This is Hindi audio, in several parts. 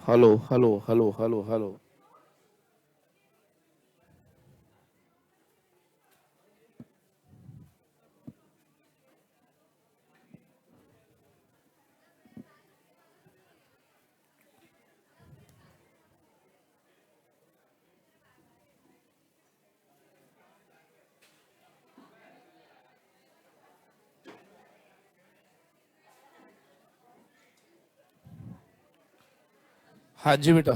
Hello hello hello hello hello. हाँ जी बेटा।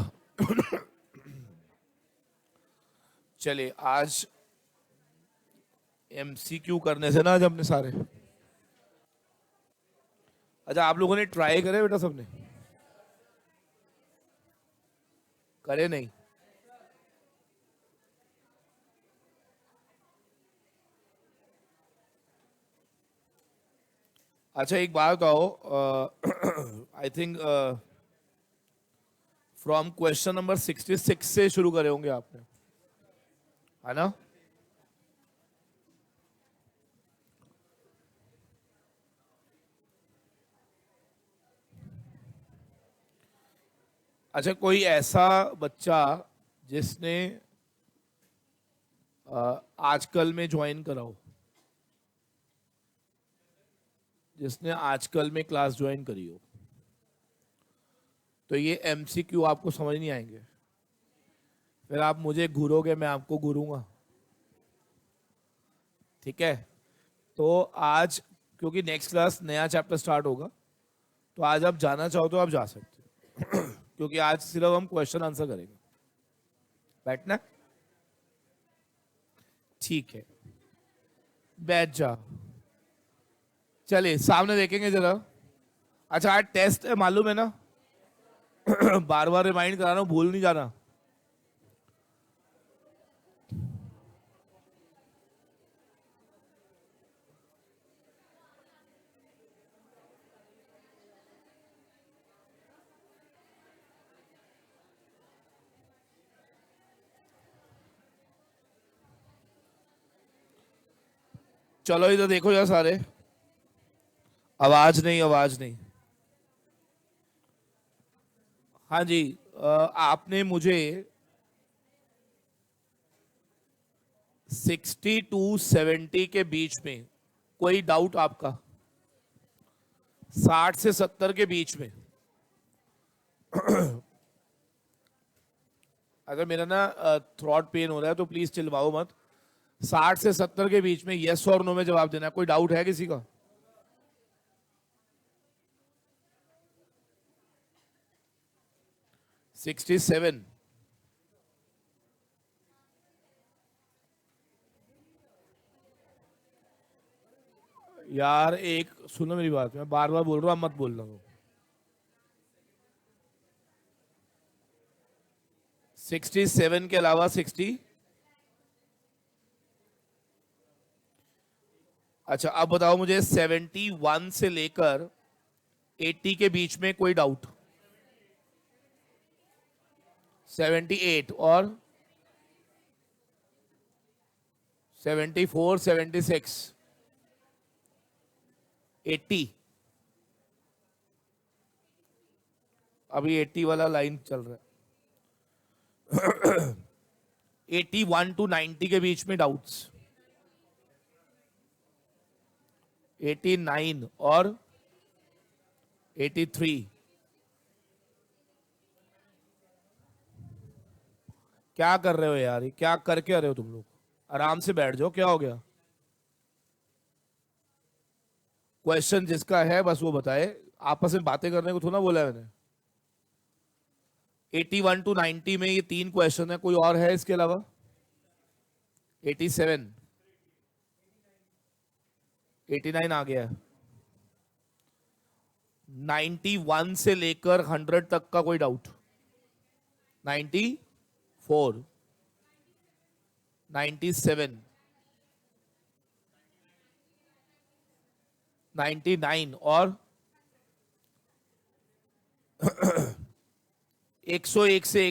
चलिए आज एमसीक्यू करने से ना आज अपने सारे। अच्छा आप लोगों ने ट्राई करे बेटा सबने? करे नहीं? अच्छा एक बात बताओ। I think from question number 66 से शुरू करे होंगे आपने, है ना? अच्छा कोई ऐसा बच्चा जिसने आजकल में ज्वाइन करा हो, जिसने आजकल में क्लास ज्वाइन करी हो, तो ये एमसीक्यू आपको समझ नहीं आएंगे। फिर आप मुझे घूरोगे, मैं आपको घूरूंगा। ठीक है? तो आज क्योंकि नेक्स्ट क्लास नया चैप्टर स्टार्ट होगा, तो आज आप जाना चाहो तो आप जा सकते हो। क्योंकि आज सिर्फ हम क्वेश्चन आंसर करेंगे। बैठना है? ठीक है, बैठ जा। चलिए सामने देखेंगे जरा। अच्छा आज टेस्ट है मालूम है ना? बार बार रिमाइंड कराना, भूल नहीं जाना। चलो इधर देखो यार सारे। आवाज नहीं, आवाज नहीं। हाँ जी। आपने मुझे 60 to 70 के बीच में कोई डाउट आपका? 60 से 70 के बीच में। अगर मेरा ना थ्रॉट पेन हो रहा है तो प्लीज चिल्लाओ मत। 60 से 70 के बीच में यस और नो में जवाब देना है। कोई डाउट है किसी का? 67। यार एक सुनो मेरी बात, मैं बार बार बोल रहा हूँ, मत बोलना वो। 67 के अलावा 60। अच्छा अब बताओ मुझे 71 से लेकर 80 के बीच में कोई डाउट? 78 और 74, 76, 80। अभी 80 वाला लाइन चल रहा है। 81 to 90 के बीच में डाउट्स? 89 और 83। क्या कर रहे हो यार, ये क्या करके आ रहे हो तुम लोग? आराम से बैठ जाओ, क्या हो गया? क्वेश्चन जिसका है बस वो बताए। आपस में बातें करने को थोड़ा बोला है मैंने। 81 to 90 में ये तीन क्वेश्चन है, कोई और है इसके अलावा? 87, 89 आ गया है। 91 से लेकर 100 तक का कोई डाउट? 94, 97, 99 और 101 से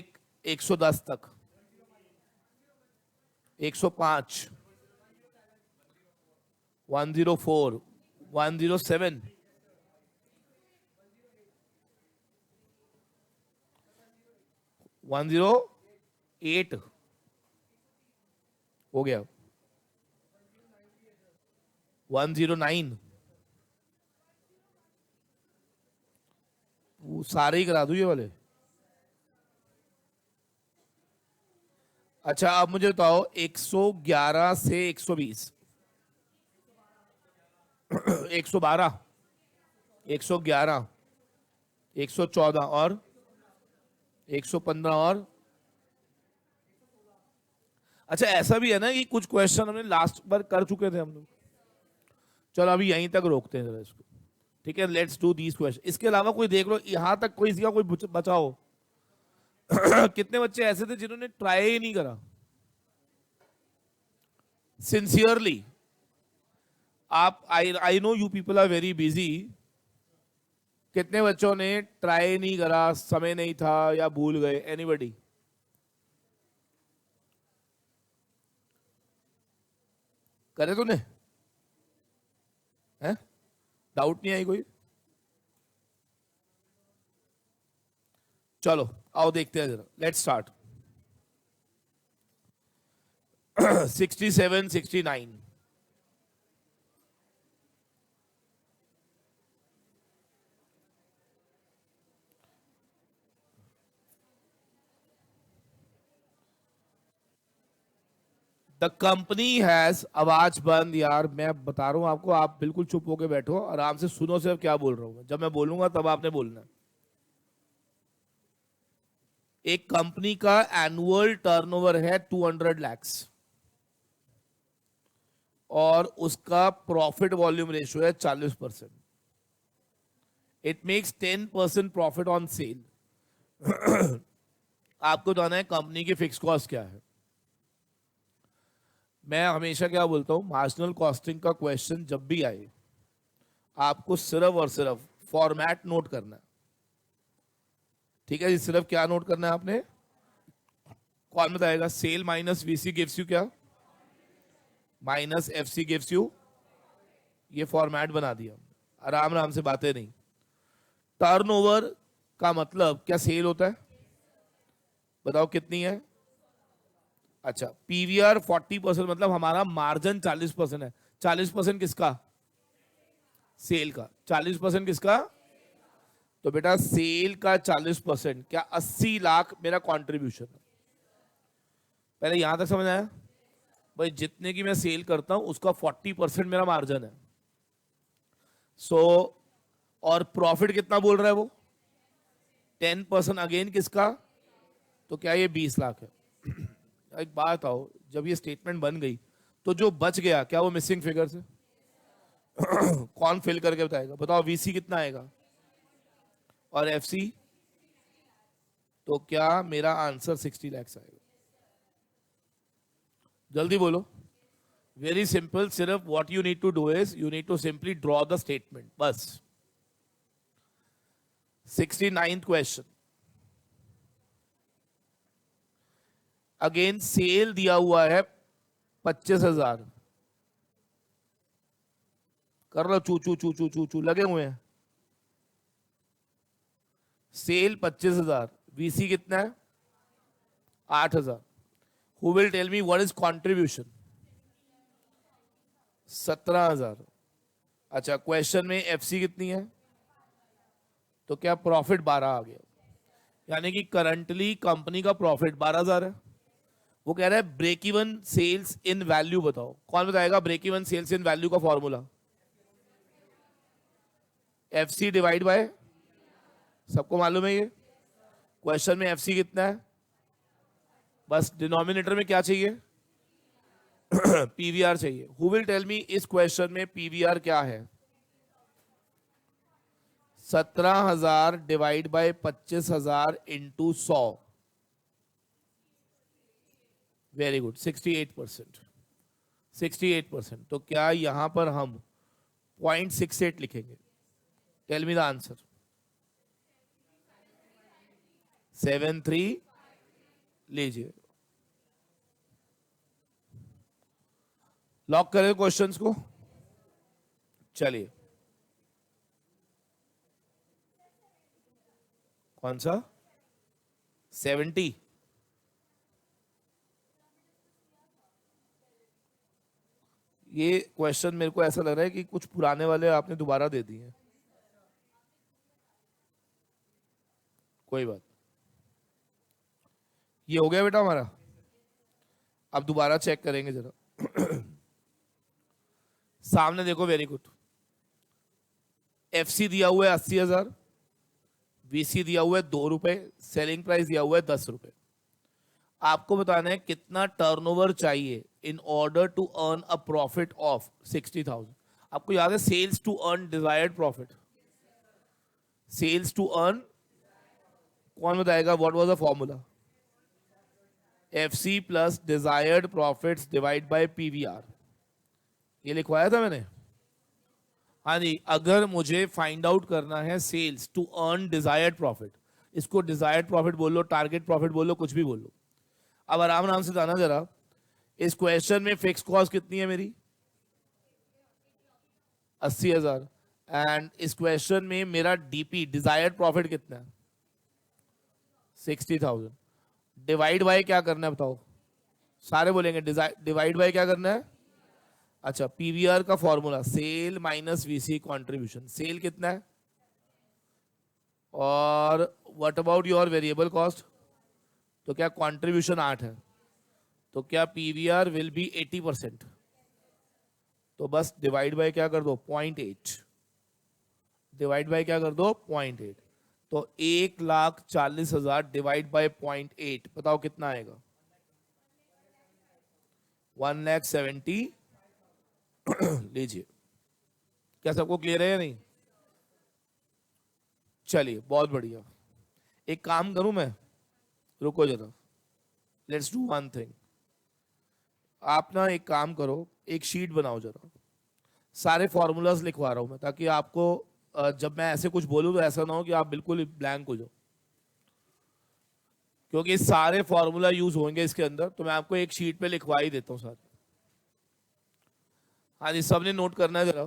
110 तक? 105, 104, 107, 108 हो गया। 109 वो सारे ही करा दूं ये वाले। अच्छा अब मुझे बताओ 111 से 120 112 111 114 और 115 और अच्छा ऐसा भी है ना कि कुछ क्वेश्चन हमने लास्ट बार कर चुके थे हम लोग। चलो अभी यहीं तक रोकते हैं जरा इसको। ठीक है लेट्स डू दीज क्वेश्चन। इसके अलावा कोई देख लो यहां तक कोई इसका कोई बचाओ। कितने बच्चे ऐसे थे जिन्होंने ट्राई ही नहीं करा सिंसियरली। आप I know you people are very busy. कितने बच्चों ने ट्राई नहीं करा, समय नहीं था या भूल गए? एनीबडी? करे तूने? है डाउट नहीं आई कोई? चलो आओ देखते हैं जरा। Let's start. 67 69 the company has. आवाज बंद यार, मैं बता रहा हूं आपको, आप बिल्कुल चुप होके बैठो, आराम से सुनो सिर्फ क्या बोल रहा हूं। जब मैं बोलूंगा तब आपने बोलना है। एक कंपनी का एनुअल टर्नओवर है 200 lakhs और उसका प्रॉफिट वॉल्यूम रेशियो है 40%। It makes 10% profit on sale. आपको जाना है कंपनी की फिक्स कॉस्ट क्या है। मैं हमेशा क्या बोलता हूं, मार्जिनल कॉस्टिंग का क्वेश्चन जब भी आए आपको सिर्फ और सिर्फ फॉर्मेट नोट करना है। ठीक है जी, सिर्फ क्या नोट करना है आपने? कौन बताएगा? Sale minus VC gives you क्या? Minus FC gives you. ये फॉर्मेट बना दिया, आराम आराम से, बातें नहीं। टर्नओवर का मतलब क्या सेल होता है? बताओ कितनी है? अच्छा पीवीआर 40% मतलब हमारा मार्जिन 40% है। 40% किसका? सेल का। 40% किसका? तो बेटा सेल का 40% क्या 80 लाख मेरा कंट्रीब्यूशन है। पहले यहां तक समझ आया? भाई जितने की मैं सेल करता हूं उसका 40% मेरा मार्जिन है। सो और प्रॉफिट कितना बोल रहा है वो? 10% अगेन किसका? तो क्या ये 20 लाख है? एक बात आओ, जब ये स्टेटमेंट बन गई तो जो बच गया क्या वो मिसिंग फिगर से? कौन फिल करके बताएगा? बताओ वीसी कितना आएगा और एफसी? तो क्या मेरा आंसर 60 lakhs आएगा? जल्दी बोलो। वेरी सिंपल, सिर्फ what you need to do is you need to simply draw the statement, बस। 69th question. अगेन सेल दिया हुआ है 25,000। कर लो चू चू चू चू चू चू, लगे हुए हैं। सेल 25,000, वीसी कितना है? 8,000। Who will tell me what is contribution? 17,000। अच्छा क्वेश्चन में एफसी कितनी है? तो क्या प्रॉफिट 12 आ गया? यानी कि करंटली कंपनी का प्रॉफिट 12,000 है। वो कह रहा है ब्रेक इवन सेल्स इन वैल्यू बताओ। कौन बताएगा ब्रेक इवन सेल्स इन वैल्यू का फॉर्मूला? एफसी डिवाइड बाय, सबको मालूम है ये। क्वेश्चन में एफसी कितना है? बस डिनोमिनेटर में क्या चाहिए? पीवीआर चाहिए। हु विल टेल मी इस क्वेश्चन में पीवीआर क्या है? 17,000 divide by 25,000 into 100। Very good, 68%। 68%। तो क्या यहां पर हम 0.68 लिखेंगे? Tell me the answer. 73 लीजिए। लॉक करें क्वेश्चंस को। चलिए कौन सा? 70 ये क्वेश्चन मेरे को ऐसा लग रहा है कि कुछ पुराने वाले आपने दोबारा दे दिए हैं। कोई बात, ये हो गया बेटा हमारा। अब दोबारा चेक करेंगे जरा। सामने देखो, वेरी गुड। एफसी दिया हुआ है 80,000, वीसी दिया हुआ है 2 रुपए, सेलिंग प्राइस दिया हुआ है 10 रुपए। आपको बताना है कितना टर्नओवर चाहिए in order to earn a profit of 60,000। आपको याद है sales to earn desired profit, sales to earn, कौन बताएगा what was the formula? FC plus desired profits divide by PVR. ये लिखवाया था मैंने। हाँ जी, अगर मुझे फाइंड आउट करना है sales to earn desired profit, इसको डिजायर्ड प्रॉफिट बोल लो, टारगेट प्रॉफिट बोल लो, कुछ भी बोल लो। अब आराम से जाना जरा, इस क्वेश्चन में फिक्स कॉस्ट कितनी है मेरी? 80,000। एंड इस क्वेश्चन में मेरा डीपी डिजायर्ड प्रॉफिट कितना है? 60,000। डिवाइड बाय क्या करना है बताओ? सारे बोलेंगे डिवाइड बाय क्या करना है? अच्छा, पीवीआर का formula sale minus VC contribution. Sale कितना है? और what about your variable cost? तो क्या कंट्रीब्यूशन 8 है, तो क्या पीवीआर विल बी 80%? तो बस डिवाइड बाय क्या कर दो? 0.8। डिवाइड बाय क्या कर दो? 0.8। तो 1,40,000 डिवाइड बाय 0.8, बताओ कितना आएगा? 1,70,000। लीजिए, क्या सबको क्लियर है या नहीं? चलिए, बहुत बढ़िया। एक काम करूं मैं, रुको जरा, लेट्स डू वन थिंग। आप ना एक काम करो, एक शीट बनाओ जरा, सारे फॉर्मूलाज लिखवा रहा हूं मैं, ताकि आपको जब मैं ऐसे कुछ बोलूं तो ऐसा ना हो कि आप बिल्कुल ब्लैंक हो जाओ, क्योंकि सारे फॉर्मूला यूज होंगे इसके अंदर। तो मैं आपको एक शीट पे लिखवा ही देता हूं सारे। हाँ जी, सबने नोट करना है जरा।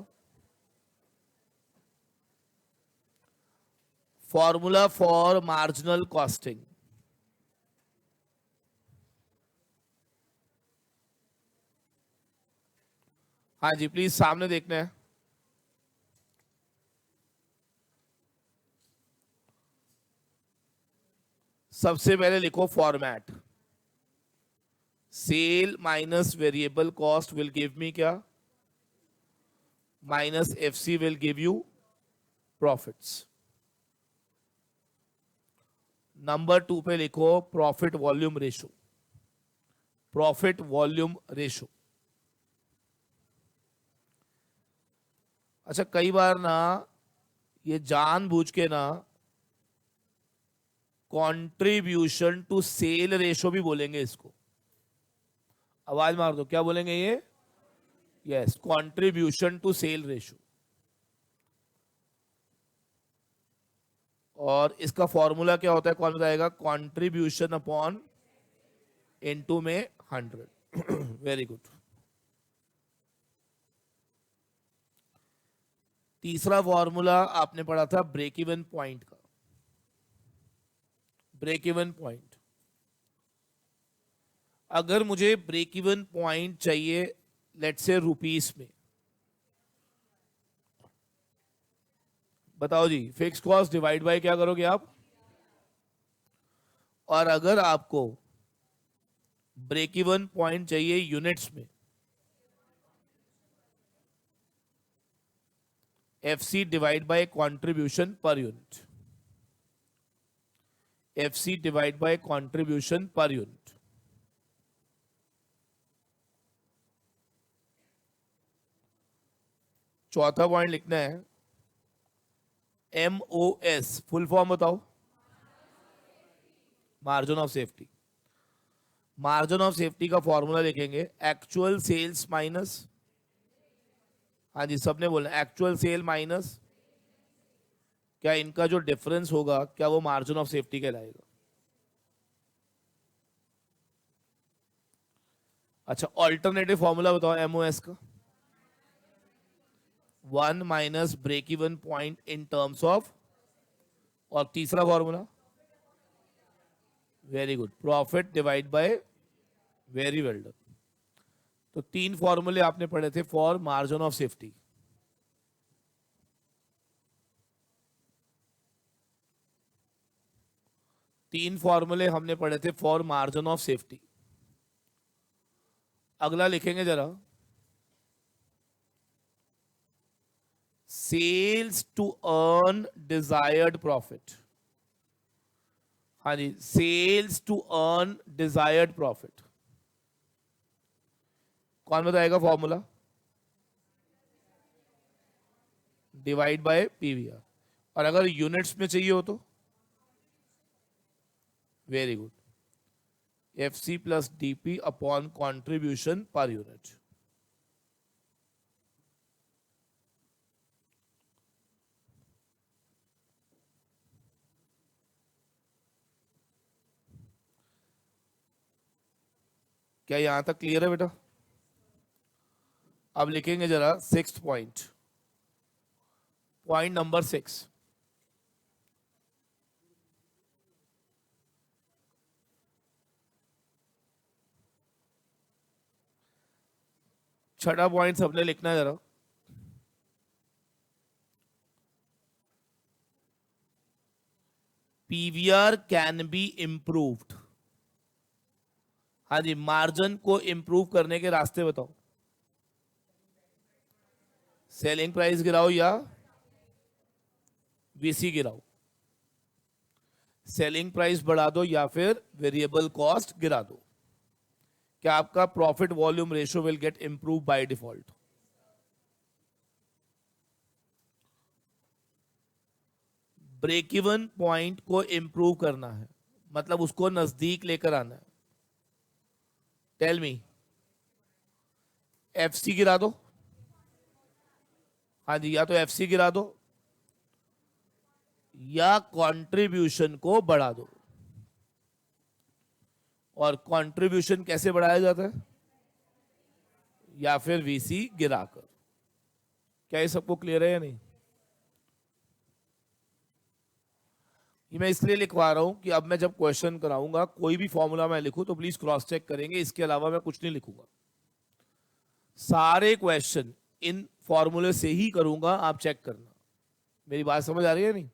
Formula for marginal costing. हाँ जी, प्लीज सामने देखना है। सबसे पहले लिखो format, sale minus variable cost will give me क्या? Minus FC will give you profits. Number 2 पे लिखो profit volume ratio, profit volume ratio. अच्छा, कई बार ना ये जानबूझ के ना कंट्रीब्यूशन टू सेल रेशो भी बोलेंगे इसको। आवाज मार दो, क्या बोलेंगे ये? Yes, contribution to sale ratio. और इसका फॉर्मूला क्या होता है, कौन बताएगा? कंट्रीब्यूशन अपॉन इनटू में 100। Very good. तीसरा फॉर्मूला आपने पढ़ा था ब्रेक इवन पॉइंट का। ब्रेक इवन पॉइंट, अगर मुझे ब्रेक इवन पॉइंट चाहिए लेट्स से रुपीस में, बताओ जी, फिक्स कॉस्ट डिवाइड बाय क्या करोगे आप? और अगर आपको ब्रेक इवन पॉइंट चाहिए यूनिट्स में, FC divide by contribution per unit, FC divide by contribution per unit. चौथा पॉइंट लिखना है MOS, फुल फॉर्म बताओ? Margin of safety. Margin of safety का फॉर्मूला लिखेंगे एक्चुअल सेल्स माइनस, हाँ जी सबने बोला एक्चुअल सेल माइनस, क्या इनका जो डिफरेंस होगा क्या वो मार्जिन ऑफ सेफ्टी कहलाएगा? अच्छा, ऑल्टरनेटिव फॉर्मूला बताओ MOS का? 1 minus break even point in terms of, और तीसरा formula? Very good, profit divide by, very well done. तो 3 फॉर्मूले आपने पढ़े थे फॉर मार्जिन ऑफ सेफ्टी. तीन फॉर्मूले हमने पढ़े थे फॉर मार्जिन ऑफ सेफ्टी. अगला लिखेंगे जरा, sales to earn desired profit. हाँ जी, sales to earn desired profit. कौन बताएगा फॉर्मूला? Divide by PVR. और अगर यूनिट्स में चाहिए हो तो very good, FC plus DP upon contribution per unit. क्या यहां तक क्लियर है बेटा? अब लिखेंगे जरा सिक्स्थ पॉइंट, पॉइंट नंबर 6. छठा पॉइंट सबने लिखना है जरा. PVR can be improved. हाँ जी, मार्जिन को इंप्रूव करने के रास्ते बताओ. सेलिंग प्राइस गिराओ या वीसी गिराओ. सेलिंग प्राइस बढ़ा दो या फिर वेरिएबल कॉस्ट गिरा दो. क्या आपका profit volume ratio will get improve by default? Break even point को इंप्रूव करना है, मतलब उसको नजदीक लेकर आना है. टेल मी, एफसी गिरा दो. हाँ जी, या तो एफसी गिरा दो या कंट्रीब्यूशन को बढ़ा दो. और कंट्रीब्यूशन कैसे बढ़ाया जाता है? या फिर वीसी गिराकर. क्या ये सबको क्लियर है या नहीं? ये मैं इसलिए लिखवा रहा हूं कि अब मैं जब क्वेश्चन कराऊंगा कोई भी फॉर्मूला मैं लिखूं तो प्लीज क्रॉस चेक करेंगे. इसके अलावा मैं कुछ नहीं लिखूंगा. सारे क्वेश्चन इन फॉर्मूले से ही करूंगा, आप चेक करना. मेरी बात समझ आ रही है नहीं?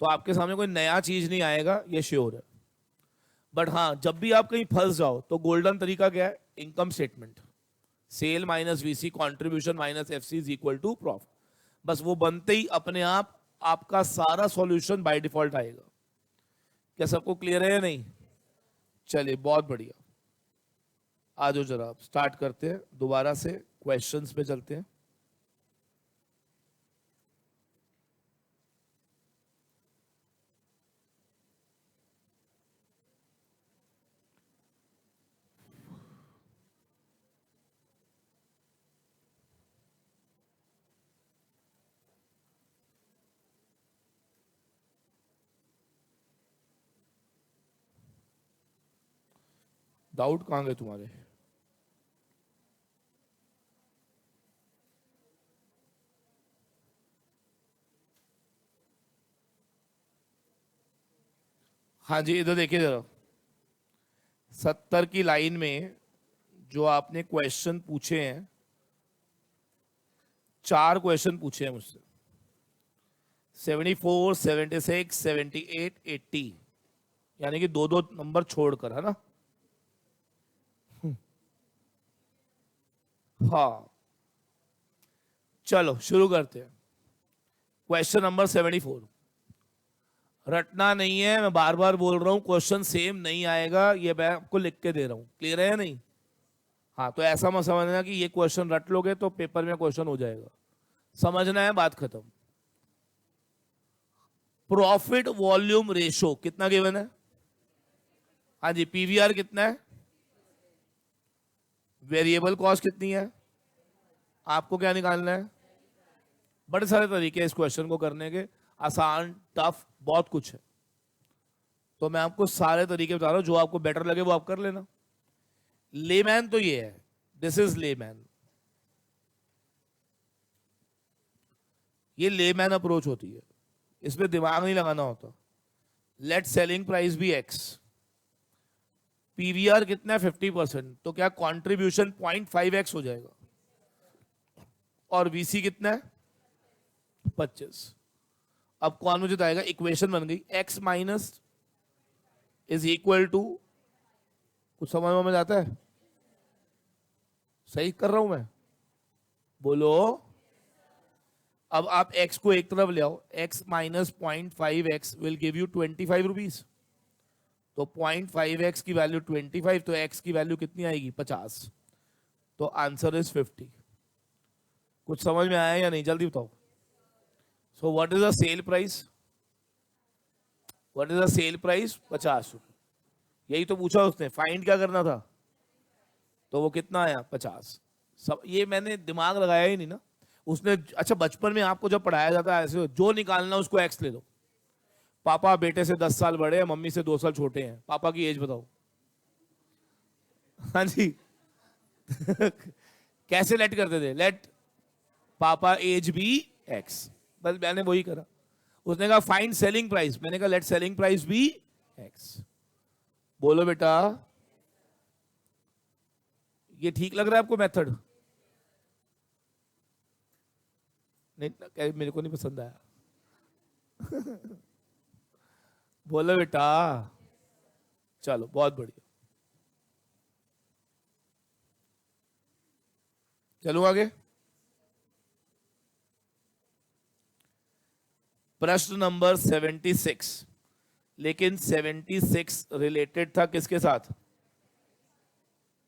तो आपके सामने कोई नया चीज नहीं आएगा, ये श्योर है. बट हाँ, जब भी आप कहीं फंस जाओ तो गोल्डन तरीका क्या है? Income statement, sale minus VC, contribution minus FC is equal to profit. बस वो बनते ही अपने आप आपका सारा सॉल्यूशन बाय डिफॉल्ट आएगा. क्या सबको क्लियर है या नहीं? चलिए, बहुत बढ़िया. आज जरा आप स्टार्ट करते हैं दोबारा से, क्वेश्चंस पे चलते हैं. डाउट कहां गए तुम्हारे? हाँ जी, इधर देखिए जरा. 70 की लाइन में जो आपने क्वेश्चन पूछे हैं, 4 क्वेश्चन पूछे हैं मुझसे. 74, 76, 78, 80, यानी कि 2-2 नंबर छोड़कर, है ना? हाँ, चलो शुरू करते हैं. Question number 74. रटना नहीं है, मैं बार बार बोल रहा हूं, क्वेश्चन सेम नहीं आएगा, ये मैं आपको लिख के दे रहा हूं. क्लियर है या नहीं? हाँ, तो ऐसा मत समझना कि ये क्वेश्चन रट लोगे तो पेपर में क्वेश्चन हो जाएगा. समझना है, बात खत्म. प्रॉफिट वॉल्यूम रेशो कितना गिवन है? हाँ जी, पीवीआर कितना है? वेरिएबल कॉस्ट कितनी है? आपको क्या निकालना है? बड़े सारे तरीके इस क्वेश्चन को करने के, आसान, टफ, बहुत कुछ है. तो मैं आपको सारे तरीके बता रहा हूं, जो आपको बेटर लगे वो आप कर लेना. लेमैन तो ये है, दिस इज लेमैन. ये लेमैन अप्रोच होती है, इसमें दिमाग नहीं लगाना होता. Let selling price be X. PVR कितना है 50%, तो क्या कंट्रीब्यूशन 0.5x हो जाएगा, और वीसी कितना है 25। अब कौन मुझे बताएगा, इक्वेशन बन गई x minus is equal to, कुछ समझ में आता है, सही कर रहा हूं मैं, बोलो। अब आप x को एक तरफ ले आओ, x minus 0.5x will give you 25 rupees, तो 0.5x की वैल्यू 25, तो x की वैल्यू कितनी आएगी 50, तो आंसर इज 50। कुछ समझ में आया या नहीं, जल्दी बताओ। So what is the sale price, what is the sale price 50 रुपये, यही तो पूछा उसने, फाइंड क्या करना था, तो वो कितना आया 50। सब ये मैंने दिमाग लगाया ही नहीं ना उसने। अच्छा बचपन में आपको जब पढ़ाया जाता है ऐसे, जो निकालना उसको एक्स ले लो, पापा बेटे से 10 साल बड़े हैं, मम्मी से 2 साल छोटे हैं, पापा की एज बताओ। हाँ जी कैसे लेट करते थे, लेट पापा एज बी एक्स, बस मैंने वही करा। उसने कहा फाइंड सेलिंग प्राइस, मैंने कहा let selling price be X. बोलो बेटा, ये ठीक लग रहा है आपको मेथड? नहीं, मेरे को नहीं पसंद आया बोलो बेटा, चलो बहुत बढ़िया, चलो आगे। प्रश्न नंबर 76, लेकिन 76 रिलेटेड था किसके साथ,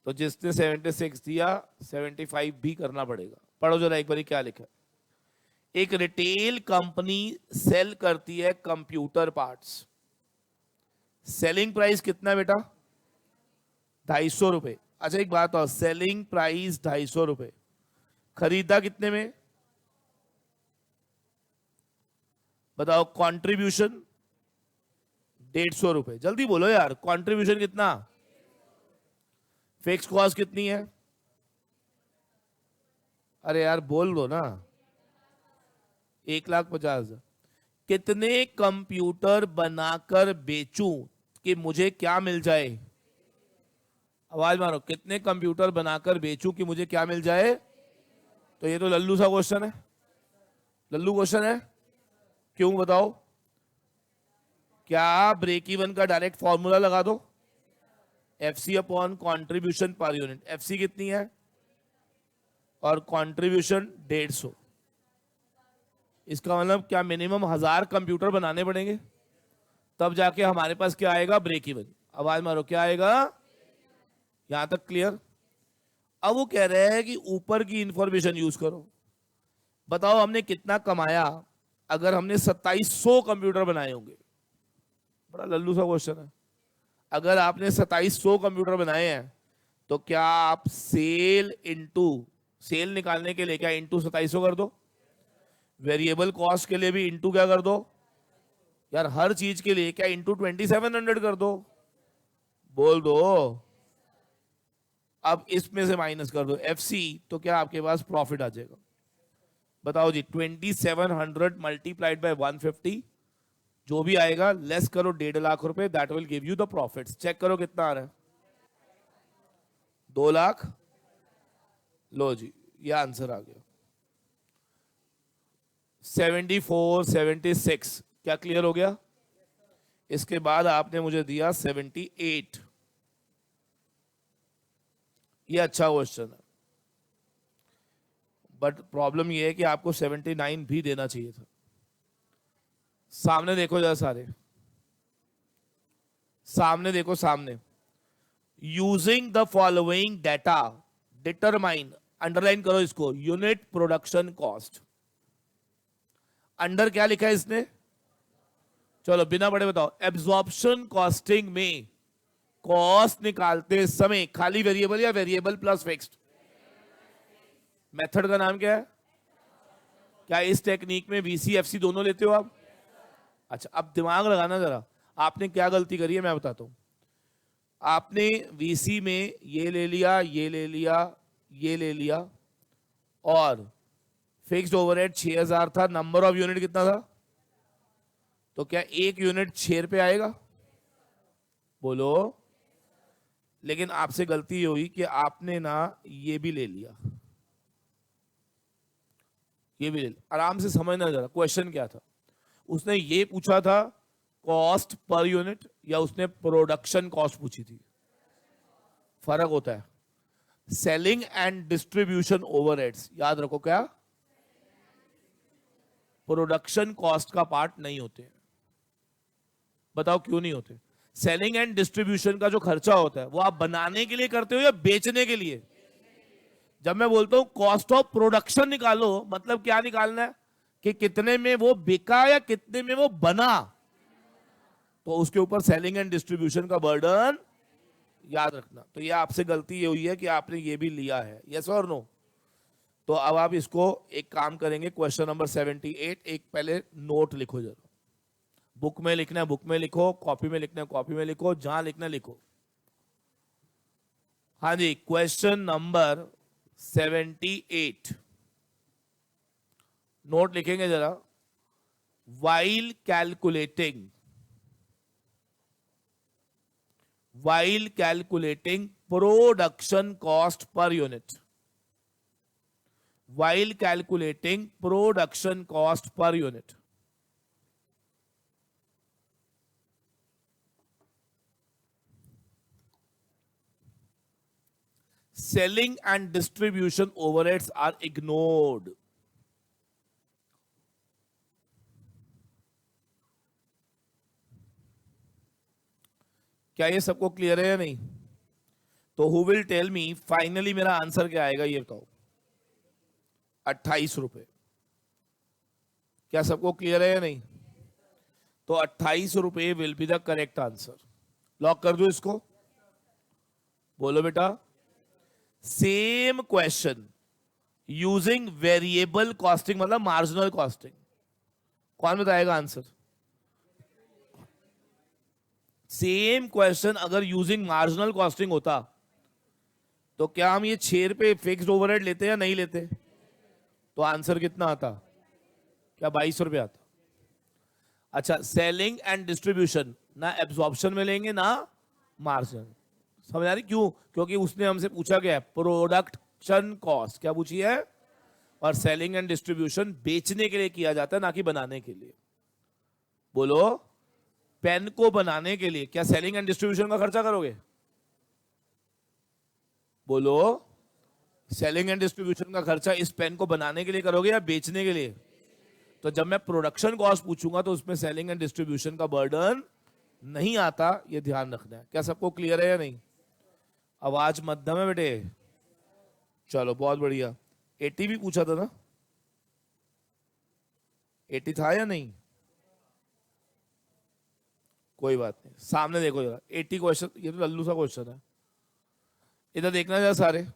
तो जिसने 76 दिया 75 भी करना पड़ेगा। पढ़ो जरा एक बार क्या लिखा। एक रिटेल कंपनी सेल करती है कंप्यूटर पार्ट्स, सेलिंग प्राइस कितना है बेटा 250 रुपए। अच्छा एक बात और, सेलिंग प्राइस 250 रुपए, खरीदा कितने में बताओ, कंट्रीब्यूशन 150 रुपए, जल्दी बोलो यार, कंट्रीब्यूशन कितना, फिक्स कॉस्ट कितनी है, अरे यार बोल दो ना, 1,50,000। कितने कंप्यूटर बनाकर बेचूं कि मुझे क्या मिल जाए, आवाज मारो, कितने कंप्यूटर बनाकर बेचूं कि मुझे क्या मिल जाए। तो ये तो लल्लू सा क्वेश्चन है, लल्लू क्वेश्चन है, क्यों बताओ। क्या ब्रेक इवन का डायरेक्ट फॉर्मूला लगा दो, FC upon contribution per unit, FC कितनी है और कंट्रीब्यूशन 150, इसका मतलब क्या मिनिमम 1000 कंप्यूटर बनाने पड़ेंगे, तब जाके हमारे पास क्या आएगा ब्रेक इवन। आवाज मारो, क्या आएगा, यहां तक क्लियर। अब वो कह रहे हैं कि ऊपर की इंफॉर्मेशन यूज करो, बताओ हमने कितना कमाया अगर हमने 2700 कंप्यूटर बनाए होंगे। बड़ा लल्लू सा क्वेश्चन है, अगर आपने 2700 कंप्यूटर बनाए हैं तो क्या आप सेल इनटू, सेल निकालने के लिए क्या इनटू 2700 कर दो, वेरिएबल कॉस्ट के लिए भी इनटू क्या कर दो यार, हर चीज के लिए क्या इनटू 2700 कर दो, बोल दो। अब इसमें से माइनस कर दो एफसी, तो क्या आपके पास प्रॉफिट आ जाएगा, बताओ जी। 2700 मल्टीप्लाइड बाय 150, जो भी आएगा लेस करो 1.5 लाख रुपए, that will give you the profits. Check करो कितना आ रहा है, 2 लाख, लो जी ये आंसर आ गया। 74, 76 क्या क्लियर हो गया। इसके बाद आपने मुझे दिया 78, ये अच्छा क्वेश्चन है, बट प्रॉब्लम ये है कि आपको 79 भी देना चाहिए था। सामने देखो जरा सारे, सामने देखो सामने। Using the following data determine, underline करो इसको, यूनिट प्रोडक्शन कॉस्ट। अंडर क्या लिखा है इसने, चलो बिना बड़े बताओ। एब्जॉर्प्शन कॉस्टिंग में कॉस्ट निकालते समय खाली वेरिएबल या वेरिएबल प्लस फिक्स्ड, मेथड का नाम क्या है, क्या इस टेक्निक में वीसी एफसी दोनों लेते हो आप। अच्छा अब दिमाग लगाना जरा, आपने क्या गलती करी है मैं बताता हूं। आपने वीसी में ये ले लिया, ये ले लिया, ये ले लिया, और फिक्स्ड ओवरहेड 6000 था, नंबर ऑफ यूनिट कितना था, तो क्या एक यूनिट 6 रुपए आएगा, बोलो। लेकिन आपसे गलती ये हुई कि आपने ना ये भी ले लिया, ये भी ले लिया। आराम से समझना जरा क्वेश्चन क्या था। उसने ये पूछा था कॉस्ट पर यूनिट, या उसने प्रोडक्शन कॉस्ट पूछी थी? फर्क होता है। सेलिंग एंड डिस्ट्रीब्यूशन ओवरहेड्स, याद रखो क्या, प्रोडक्शन कॉस्ट का पार्ट नहीं होते। बताओ क्यों नहीं होते? सेलिंग एंड डिस्ट्रीब्यूशन का जो खर्चा होता है वो आप बनाने के लिए करते हो या बेचने के लिए? जब मैं बोलता हूं कॉस्ट ऑफ प्रोडक्शन निकालो, मतलब क्या निकालना है कि कितने में वो बिका या कितने में वो बना, तो उसके ऊपर सेलिंग एंड डिस्ट्रीब्यूशन का बर्डन याद रखना। तो ये आपसे गलती ये हुई है कि आपने ये भी लिया है, यस और नो? तो अब आप इसको एक काम करेंगे, क्वेश्चन नंबर 78, एक पहले नोट लिखो जरा। बुक में लिखना है बुक में लिखो, कॉपी में लिखना है कॉपी में लिखो, जहां लिखना लिखो। हाँ जी, क्वेश्चन नंबर 78 नोट लिखेंगे जरा। while calculating production cost per unit, while calculating production cost per unit, selling and distribution overheads are ignored. क्या ये सबको क्लियर है या नहीं? तो who will tell me finally मेरा आंसर क्या आएगा, ये बताओ। 28 रुपए। क्या सबको क्लियर है या नहीं? तो 28 रुपए will be the correct answer. Lock कर दो इसको, बोलो बेटा। Same question using variable costing, मतलब मार्जिनल कॉस्टिंग, कौन बताएगा आंसर? सेम क्वेश्चन अगर यूजिंग मार्जिनल कॉस्टिंग होता तो क्या हम ये 6 रुपए फिक्स्ड ओवरहेड लेते या नहीं लेते? तो आंसर कितना आता? क्या 22 रुपए आता? अच्छा, सेलिंग एंड डिस्ट्रीब्यूशन ना एब्जॉर्प्शन में लेंगे ना मार्जिन। समझ आ रही क्यों? क्योंकि उसने हमसे पूछा गया प्रोडक्शन कॉस्ट, क्या पूछी है? और सेलिंग एंड डिस्ट्रीब्यूशन बेचने के लिए किया जाता है, ना कि बनाने के लिए। बोलो, पेन को बनाने के लिए क्या सेलिंग एंड डिस्ट्रीब्यूशन का खर्चा करोगे? बोलो, सेलिंग एंड डिस्ट्रीब्यूशन का खर्चा इस पेन को बनाने के लिए करोगे या बेचने के लिए? तो जब मैं प्रोडक्शन कॉस्ट पूछूंगा तो उसमें सेलिंग एंड डिस्ट्रीब्यूशन का बर्डन नहीं आता, ये ध्यान रखना है। क्या सबको क्लियर है या नहीं? आवाज मध्यम है बेटे? चलो बहुत बढ़िया। 80 भी पूछा था ना? 80 था या नहीं? कोई बात नहीं, सामने देखो जरा। 80 क्वेश्चन, ये तो लल्लू सा क्वेश्चन है। इधर देखना जरा सारे।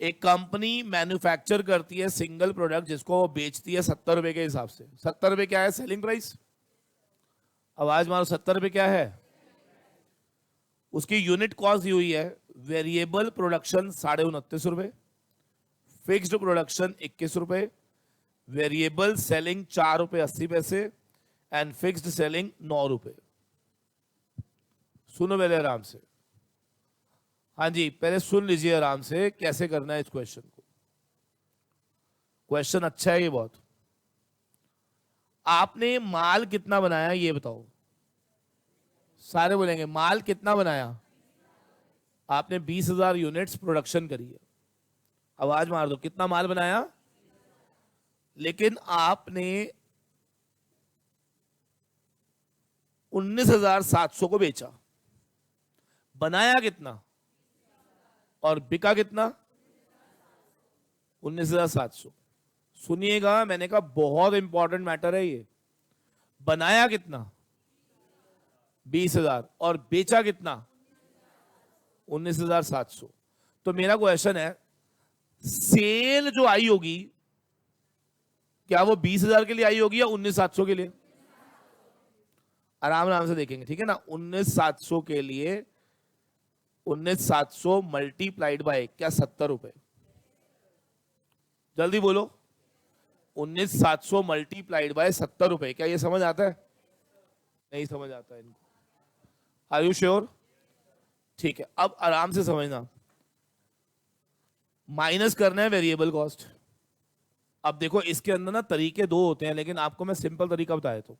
एक कंपनी मैन्युफैक्चर करती है सिंगल प्रोडक्ट जिसको वो बेचती है 70 रुपए के हिसाब से। 70 रुपए क्या है सेलिंग प्राइस? आवाज मारो, 70 रुपए क्या है? उसकी यूनिट कॉस्ट दी हुई है। वेरिएबल प्रोडक्शन 29.5 रुपए, फिक्स्ड प्रोडक्शन 21 रुपए, वेरिएबल सेलिंग 4 रुपए 80 पैसे, एंड फिक्स्ड सेलिंग 9 रुपए। सुनो पहले आराम से। हाँ जी, पहले सुन लीजिए आराम से कैसे करना है इस क्वेश्चन को। क्वेश्चन अच्छा है ये बहुत। आपने माल कितना बनाया ये बताओ। सारे बोलेंगे माल कितना बनाया? आपने 20,000 यूनिट्स प्रोडक्शन करी है। आवाज मार दो, कितना माल बनाया? लेकिन आपने 19,700 को बेचा। बनाया कितना और बिका कितना? 19,700। सुनिएगा, मैंने कहा बहुत इंपॉर्टेंट मैटर है ये। बनाया कितना? 20,000, और बेचा कितना? 19,700। तो मेरा क्वेश्चन है, सेल जो आई होगी क्या वो 20,000 के लिए आई होगी या 19,700 के लिए? आराम आराम से देखेंगे, ठीक है ना। 19,700 के लिए 19,700 मल्टीप्लाइड बाय क्या 70 रुपए? जल्दी बोलो, 19,700 मल्टीप्लाइड बाय 70 रुपए। क्या ये समझ आता है? नहीं समझ आता है इनको। Are you sure? ठीक है, अब आराम से समझना, माइनस करना है वेरिएबल कॉस्ट। अब देखो इसके अंदर ना तरीके दो होते हैं, लेकिन आपको मैं सिंपल तरीका बताया तो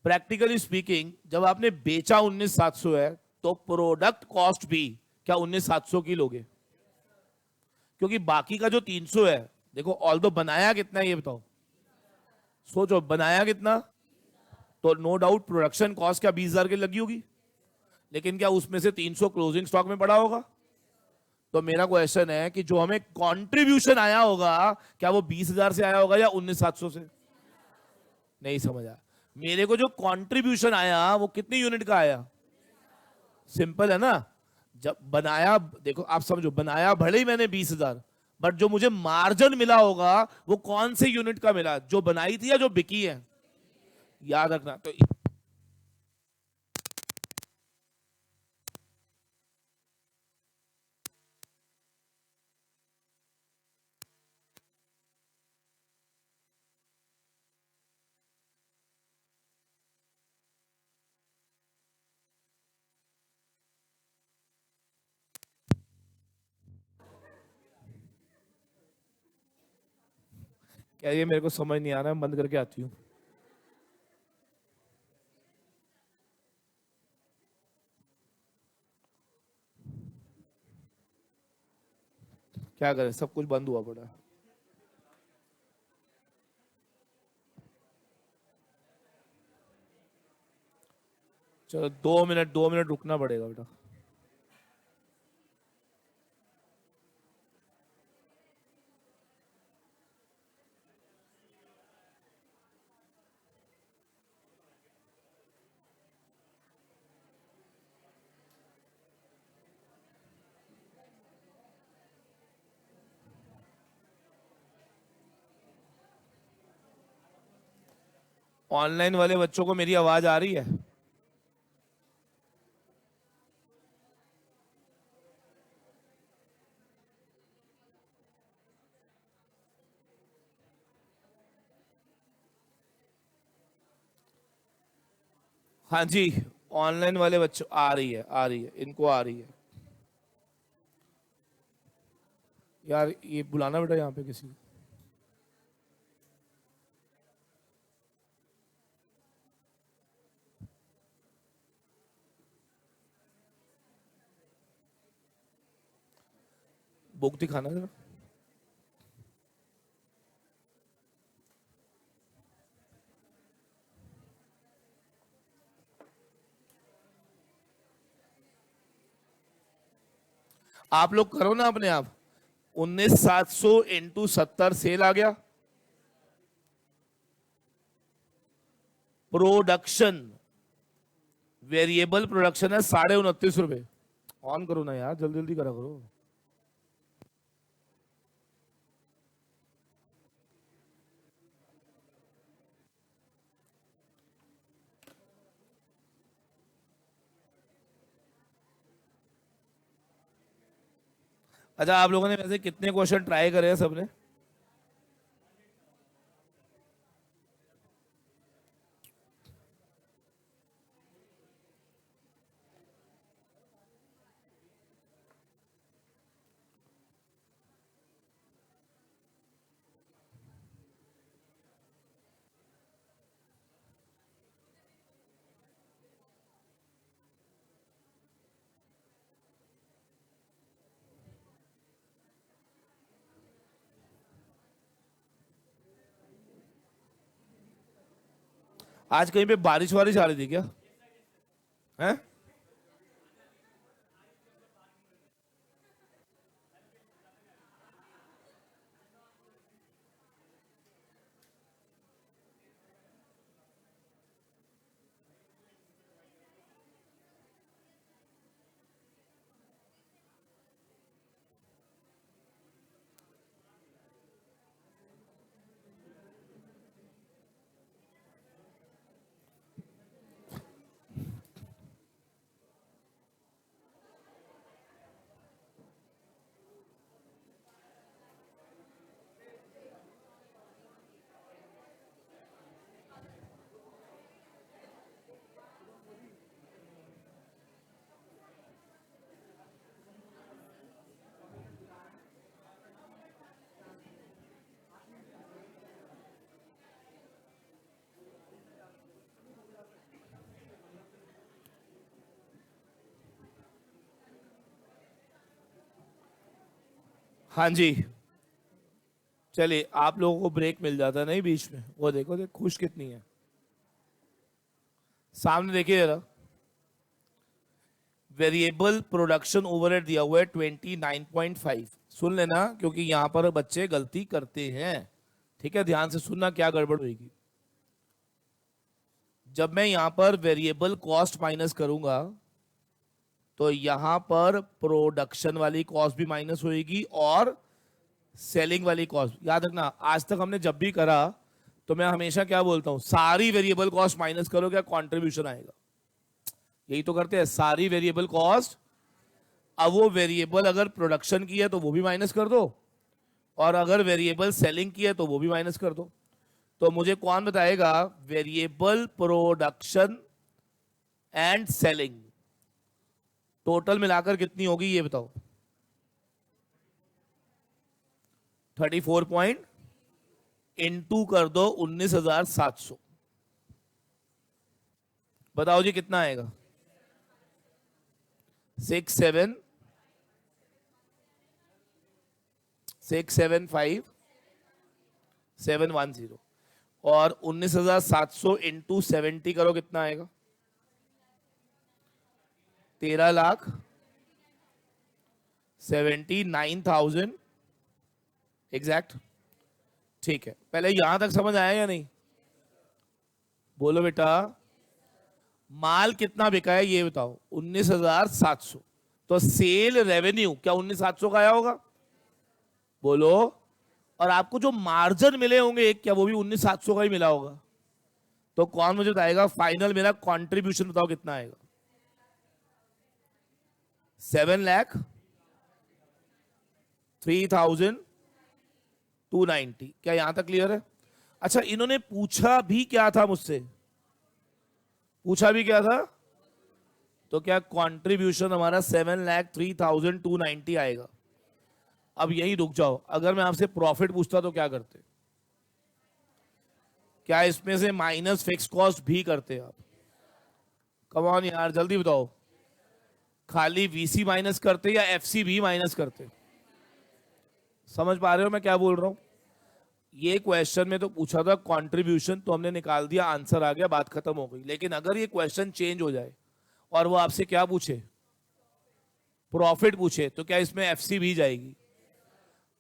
प्रैक्टिकली स्पीकिंग जब आपने बेचा 19,700 है तो प्रोडक्ट कॉस्ट भी क्या 19,700 की लोगे? क्योंकि बाकी का जो 300 है, देखो ऑल दो बनाया कितना है ये बताओ, सोचो बनाया कितना, तो नो डाउट प्रोडक्शन कॉस्ट क्या 20,000 की लगी होगी, लेकिन क्या उसमें से 300 क्लोजिंग स्टॉक में पड़ा होगा? तो मेरा क्वेश्चन है कि जो हमें कंट्रीब्यूशन आया होगा क्या वो 20,000 से आया होगा या 19,700 से? नहीं समझा। मेरे को जो कंट्रीब्यूशन आया वो कितनी यूनिट का आया? सिंपल है ना, जब बनाया, देखो आप समझो, बनाया भले ही मैंने 20,000, बट जो मुझे मार्जिन मिला होगा वो कौन से यूनिट का मिला, जो बनाई थी या जो बिकी है? याद रखना। तो क्या ये मेरे को समझ नहीं आ रहा है, बंद करके आती हूँ। क्या करें, सब कुछ बंद हुआ पड़ा है। चलो 2 मिनट, 2 मिनट रुकना पड़ेगा बेटा। ऑनलाइन वाले बच्चों को मेरी आवाज आ रही है? हाँ जी, ऑनलाइन वाले बच्चों आ रही है, आ रही है, इनको आ रही है। यार ये बुलाना बेटा यहाँ पे किसी को। बुक दिखाना जरा। आप लोग करो ना अपने आप, 19,700 इंटू 70 सेल आ गया, प्रोडक्शन, वेरिएबल प्रोडक्शन है 29.29 रुपए। ऑन करो ना यार, जल्दी जल्दी करा करो। अच्छा, आप लोगों ने वैसे कितने क्वेश्चन ट्राई करे हैं सबने? आज कहीं पे बारिश वारिश आ रही थी क्या? हैं? हाँ जी, चलिए आप लोगों को ब्रेक मिल जाता है नहीं बीच में, वो देखो देख खुश कितनी है, सामने देखिए जरा। वेरिएबल प्रोडक्शन ओवरहेड दिया हुआ है 29.5, सुन लेना क्योंकि यहां पर बच्चे गलती करते हैं, ठीक है, ध्यान से सुनना क्या गड़बड़ होगी। जब मैं यहां पर वेरिएबल कॉस्ट माइनस करूंगा तो यहां पर प्रोडक्शन वाली कॉस्ट भी माइनस होगी और सेलिंग वाली कॉस्ट। याद रखना आज तक हमने जब भी करा तो मैं हमेशा क्या बोलता हूं, सारी वेरिएबल कॉस्ट माइनस करो, क्या कंट्रीब्यूशन आएगा, यही तो करते हैं, सारी वेरिएबल कॉस्ट। अब वो वेरिएबल अगर प्रोडक्शन की है तो वो भी माइनस कर दो, और अगर वेरिएबल सेलिंग की है तो वो भी माइनस कर दो। तो मुझे कौन बताएगा variable production and selling total मिलाकर कितनी होगी, ये बताओ। 34 पॉइंट इंटू कर दो 19,700, बताओ जी कितना आएगा। 6,757,10 और 19,700 इंटू 70 करो, कितना आएगा 13,79,000 एग्जैक्ट। ठीक है, पहले यहां तक समझ आया या नहीं, बोलो बेटा। माल कितना बिका है ये बताओ, 19,700, तो सेल रेवेन्यू क्या 19,700 का आया होगा, बोलो। और आपको जो मार्जिन मिले होंगे क्या वो भी 19,700 का ही मिला होगा। तो कौन मुझे बताएगा फाइनल मेरा कंट्रीब्यूशन बताओ कितना आएगा। 7,03,290, क्या यहां तक क्लियर है। अच्छा, इन्होंने पूछा भी क्या था मुझसे, पूछा भी क्या था, तो क्या कंट्रीब्यूशन हमारा 7,03,290 आएगा। अब यही रुक जाओ, अगर मैं आपसे प्रॉफिट पूछता तो क्या करते, क्या इसमें से माइनस फिक्स कॉस्ट भी करते आप, कम ऑन यार जल्दी बताओ, खाली वीसी माइनस करते या एफसी भी माइनस करते। समझ पा रहे हो मैं क्या बोल रहा हूं। ये क्वेश्चन में तो पूछा था कंट्रीब्यूशन, तो हमने निकाल दिया, आंसर आ गया, बात खत्म हो गई। लेकिन अगर ये क्वेश्चन चेंज हो जाए और वो आपसे क्या पूछे, प्रॉफिट पूछे, तो क्या इसमें एफसी भी जाएगी।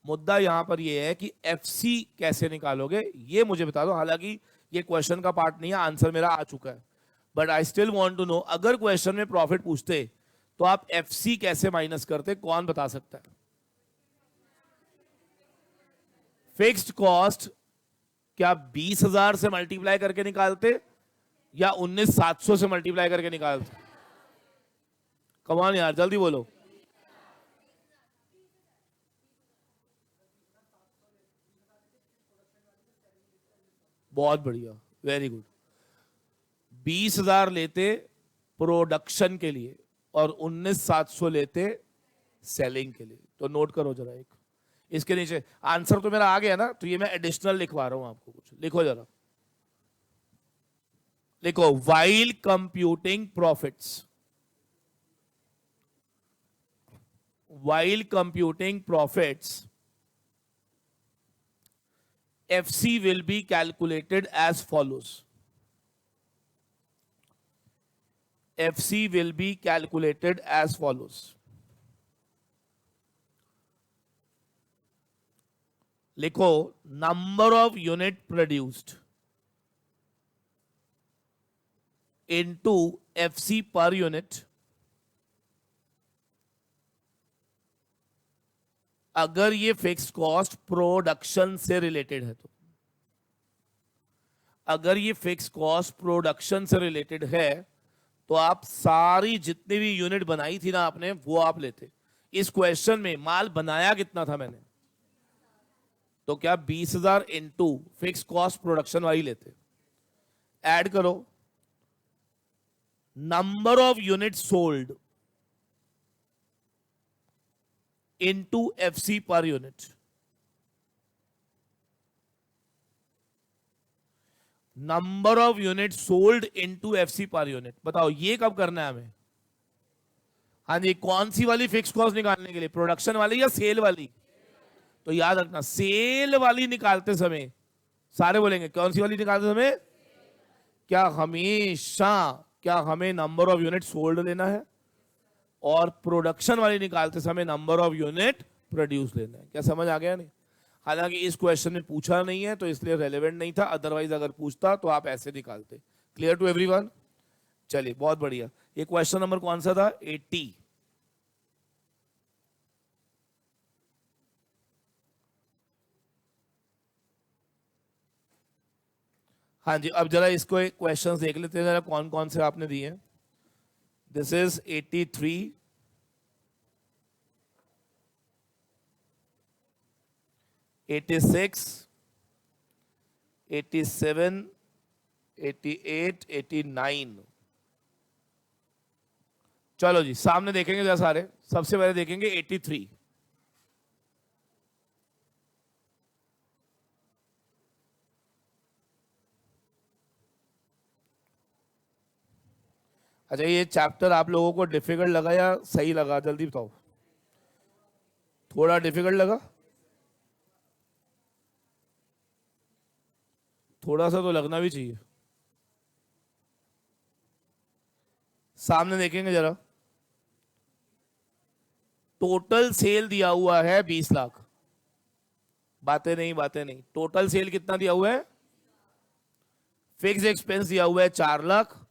मुद्दा यहां पर ये है कि एफसी कैसे निकालोगे ये मुझे बता दो। हालांकि ये क्वेश्चन का पार्ट नहीं है, आंसर मेरा आ चुका है, but I still want to know, अगर क्वेश्चन में प्रॉफिट पूछते तो आप एफसी कैसे माइनस करते, कौन बता सकता है। फिक्स्ड कॉस्ट क्या 20,000 से मल्टीप्लाई करके निकालते या 19,700 से मल्टीप्लाई करके निकालते, कमान यार जल्दी बोलो। बहुत बढ़िया, वेरी गुड। 20,000 लेते प्रोडक्शन के लिए और 19,700 लेते सेलिंग के लिए। तो नोट करो जरा, एक इसके नीचे आंसर तो मेरा आ गया ना, तो ये मैं एडिशनल लिखवा रहा हूं आपको, कुछ लिखो जरा, लिखो while computing profits, while computing profits FC will be calculated as follows. FC will be calculated as follows. लिखो number of unit produced into FC per unit अगर ये फिक्स्ड कॉस्ट प्रोडक्शन से रिलेटेड है तो। अगर ये फिक्स्ड कॉस्ट प्रोडक्शन से रिलेटेड है तो आप सारी जितनी भी यूनिट बनाई थी ना आपने वो आप लेते। इस क्वेश्चन में माल बनाया कितना था मैंने, तो क्या 20,000 इंटू फिक्स कॉस्ट प्रोडक्शन वाली लेते। ऐड करो number of unit sold into FC per unit. Number of unit sold into FC per unit, बताओ ये कब करना है हमें। हाँ जी, कौन सी वाली फिक्स कॉस्ट निकालने के लिए, प्रोडक्शन वाली या सेल वाली। तो याद रखना सेल वाली निकालते समय सारे बोलेंगे कौन सी वाली निकालते समय, क्या हमें नंबर ऑफ यूनिट सोल्ड लेना है, और प्रोडक्शन वाली निकालते समय नंबर ऑफ यूनिट प्रोड्यूस लेना है। क्या समझ आ गया नहीं? हालांकि इस क्वेश्चन में पूछा नहीं है तो इसलिए रेलेवेंट नहीं था, अदरवाइज अगर पूछता तो आप ऐसे निकालते। Clear to everyone? चलिए बहुत बढ़िया। ये क्वेश्चन नंबर कौन सा था? 80। हाँ जी, अब जरा इसको एक क्वेश्चन देख लेते हैं जरा कौन कौन से आपने दिए। This is 83, 86, 87, 88, 89। चलो जी सामने देखेंगे जरा सारे। सबसे पहले देखेंगे 83। अच्छा, ये चैप्टर आप लोगों को डिफिकल्ट लगा या सही लगा? जल्दी बताओ। थोड़ा डिफिकल्ट लगा? थोड़ा सा तो लगना भी चाहिए। सामने देखेंगे जरा। टोटल सेल दिया हुआ है 20 लाख। बातें नहीं बातें नहीं, टोटल सेल कितना दिया हुआ है? फिक्स एक्सपेंस दिया हुआ है 4 लाख,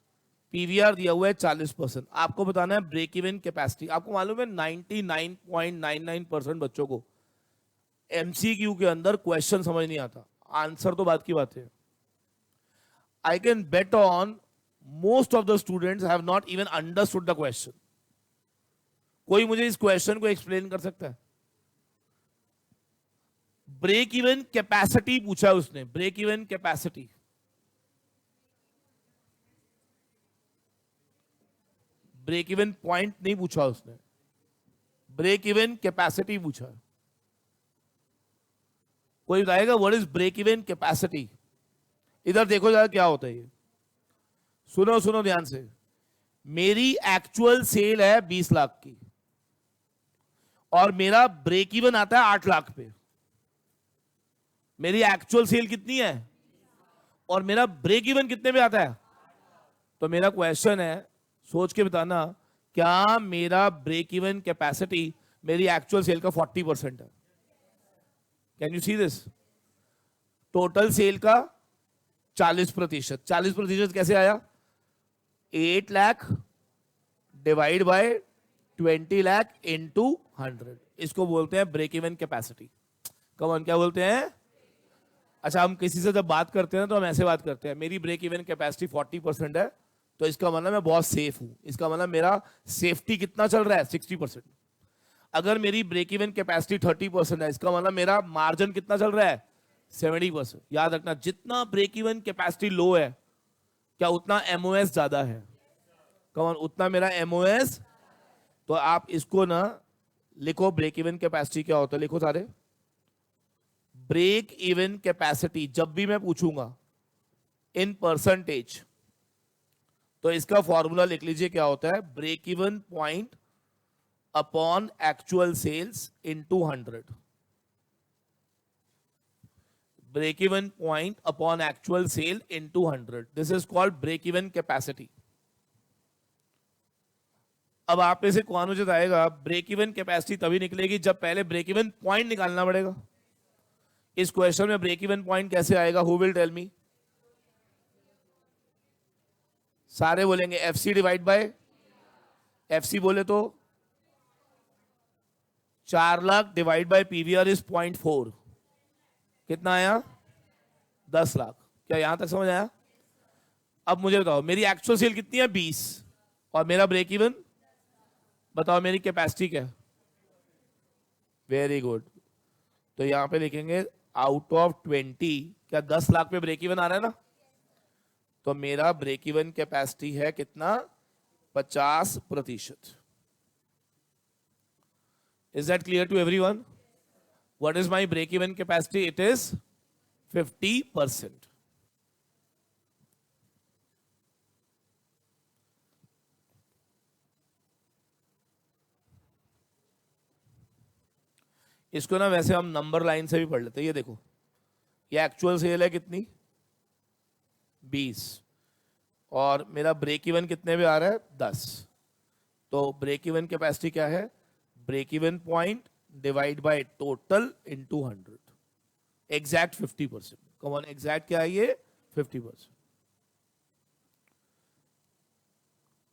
पीवीआर दिया हुआ है 40%। आपको बताना है ब्रेक इवन कैपेसिटी। आपको मालूम है 99.99% बच्चों को एमसीक्यू के अंदर क्वेश्चन समझ नहीं आता, आंसर तो बात की बात है। I can bet on most of the students have not even understood the question. कोई मुझे इस क्वेश्चन को एक्सप्लेन कर सकता है? ब्रेक इवन कैपेसिटी पूछा उसने, break even capacity. Break even point नहीं पूछा उसने, ब्रेक इवन कैपेसिटी पूछा। कोई बताएगा what is break even capacity? इधर देखो जरा क्या होता है ये। सुनो सुनो ध्यान से। मेरी एक्चुअल सेल है 20 लाख की और मेरा ब्रेक इवन आता है 8 लाख पे। मेरी एक्चुअल सेल कितनी है और मेरा ब्रेक इवन कितने पे आता है? तो मेरा क्वेश्चन है, सोच के बताना, क्या मेरा ब्रेक इवन कैपेसिटी मेरी एक्चुअल सेल का 40% है? Can you see this? Total sale का 40%। 40% कैसे आया? 8 lakh divide bye 20 lakh into 100। इसको बोलते हैं ब्रेक इवन कैपेसिटी। कौन क्या बोलते हैं? अच्छा, हम किसी से जब बात करते हैं तो हम ऐसे बात करते हैं, मेरी ब्रेक इवन कैपेसिटी 40% है, तो इसका मतलब मैं बहुत सेफ हूं। इसका मतलब मेरा सेफ्टी कितना चल रहा है? 60%। अगर मेरी ब्रेक इवन कैपेसिटी 30% है, इसका मतलब मेरा मार्जिन कितना चल रहा है? 70%। याद रखना, जितना ब्रेक इवन कैपेसिटी लो है, क्या उतना एमओएस ज्यादा है? कौन? उतना मेरा एमओएस। तो आप इसको ना लिखो, ब्रेक इवन कैपेसिटी क्या होता है, लिखो सारे। ब्रेक इवन कैपेसिटी जब भी मैं पूछूंगा इन परसेंटेज, तो इसका फॉर्मूला लिख लीजिए क्या होता है? Break even point upon actual sales into 100। Break even point upon actual sale into 100, this is called break even capacity. अब आप में से कौन मुझे बताएगा ब्रेक इवन कैपेसिटी तभी निकलेगी जब पहले ब्रेक इवन पॉइंट निकालना पड़ेगा। इस क्वेश्चन में ब्रेक इवन पॉइंट कैसे आएगा? Who will tell me? सारे बोलेंगे एफसी डिवाइड बाय एफसी। बोले तो 4 lakh divide by PVR is 0.4। कितना आया? 10 लाख। क्या यहां तक समझ आया? अब मुझे बताओ मेरी एक्चुअल सेल कितनी है? 20। और मेरा ब्रेक इवन बताओ, मेरी कैपेसिटी क्या है? Very good. तो यहां पे लिखेंगे आउट ऑफ 20, क्या 10 लाख पे ब्रेक इवन आ रहा है ना? तो मेरा ब्रेक इवन कैपेसिटी है कितना? 50%। Is that clear to everyone? What is my break even capacity? It is 50%। इसको ना वैसे हम नंबर लाइन से भी पढ़ लेते हैं। ये देखो, ये एक्चुअल सेल है कितनी, 20, और मेरा ब्रेक इवन कितने पे आ रहा है, 10। तो ब्रेक इवन कैपेसिटी क्या है, break even point divide by total into 100, exact 50%। Common exact क्या है ये, 50%।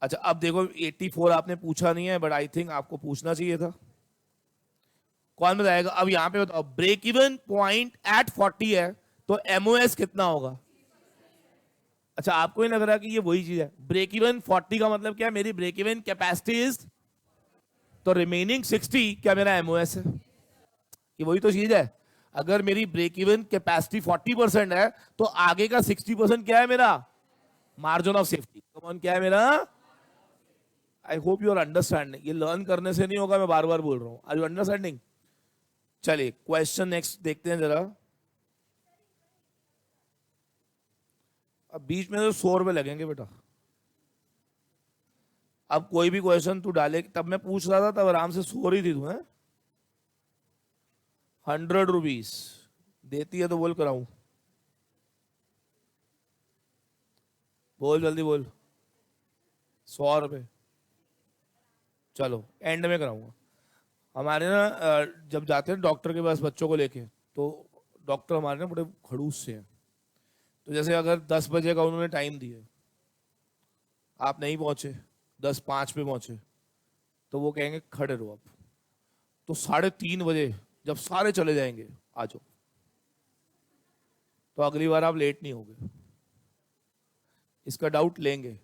अच्छा अब देखो 84 आपने पूछा नहीं है, बट आई थिंक आपको पूछना चाहिए था। कौन बताएगा? अब यहां पे बताओ, ब्रेक इवन पॉइंट एट 40 है, तो एमओएस कितना होगा? अच्छा आपको ही लग रहा है कि ये वही चीज है? ब्रेक इवन 40 का मतलब क्या है, मेरी ब्रेक इवन कैपेसिटी इज, तो रिमेनिंग 60 क्या मेरा एमओएस है? ये वही तो चीज है। अगर मेरी ब्रेक इवन कैपेसिटी 40% है, तो आगे का 60% क्या है मेरा, मार्जिन ऑफ सेफ्टी। कौन क्या है मेरा? I hope you are understanding. ये लर्न करने से नहीं होगा, मैं बार बार बोल रहा हूं। Are you understanding? चलिए क्वेश्चन नेक्स्ट देखते हैं जरा। अब बीच में तो 100 रुपए लगेंगे बेटा। अब कोई भी क्वेश्चन तू डाले, तब मैं पूछ रहा था तब आराम से 100 ही थी तू, है 100 रुपीज देती है तो बोल कराऊं, बोल जल्दी बोल। 100 रुपए, चलो एंड में कराऊंगा। हमारे ना जब जाते हैं डॉक्टर के पास बच्चों को लेके, तो डॉक्टर हमारे ना बड़े खड़ूस से हैं। तो जैसे अगर 10 बजे का उन्होंने टाइम दिया, आप नहीं पहुंचे, 10:05 पे पहुंचे, तो वो कहेंगे खड़े रहो आप। तो 3:30 बजे जब सारे चले जाएंगे, आ जाओ, तो अगली बार आप लेट नहीं होगे। इसका डाउट लेंगे,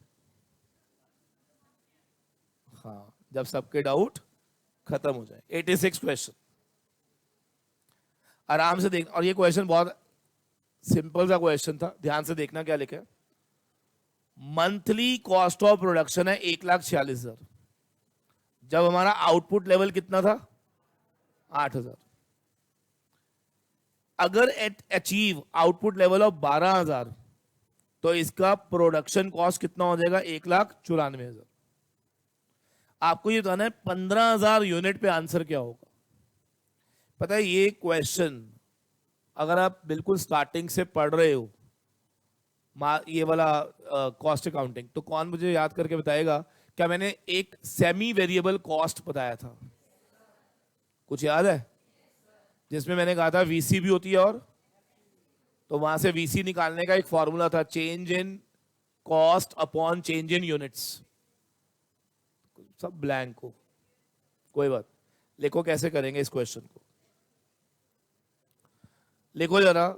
हाँ, जब सबके डाउट खत्म हो जाए। 86 क्वेश्चन आराम से देख, और ये क्वेश्चन बहुत सिंपल सा क्वेश्चन था, ध्यान से देखना क्या लिखा है। मंथली कॉस्ट ऑफ प्रोडक्शन है 1,46,000, जब हमारा आउटपुट लेवल कितना था, 8,000। अगर at achieve output level of 12,000, तो इसका प्रोडक्शन कॉस्ट कितना हो जाएगा, 1,94,000। आपको ये बताना है 15,000 यूनिट पे आंसर क्या होगा। पता है ये क्वेश्चन अगर आप बिल्कुल स्टार्टिंग से पढ़ रहे हो ये वाला कॉस्ट अकाउंटिंग, तो कौन मुझे याद करके बताएगा, क्या मैंने एक सेमी वेरिएबल कॉस्ट बताया था? कुछ याद है? जिसमें मैंने कहा था वीसी भी होती है, और तो वहां से वीसी निकालने का एक फॉर्मूला था, change in cost upon change in units. सब ब्लैंक हो, कोई बात। लिखो कैसे करेंगे इस क्वेश्चन को, लिखो जरा।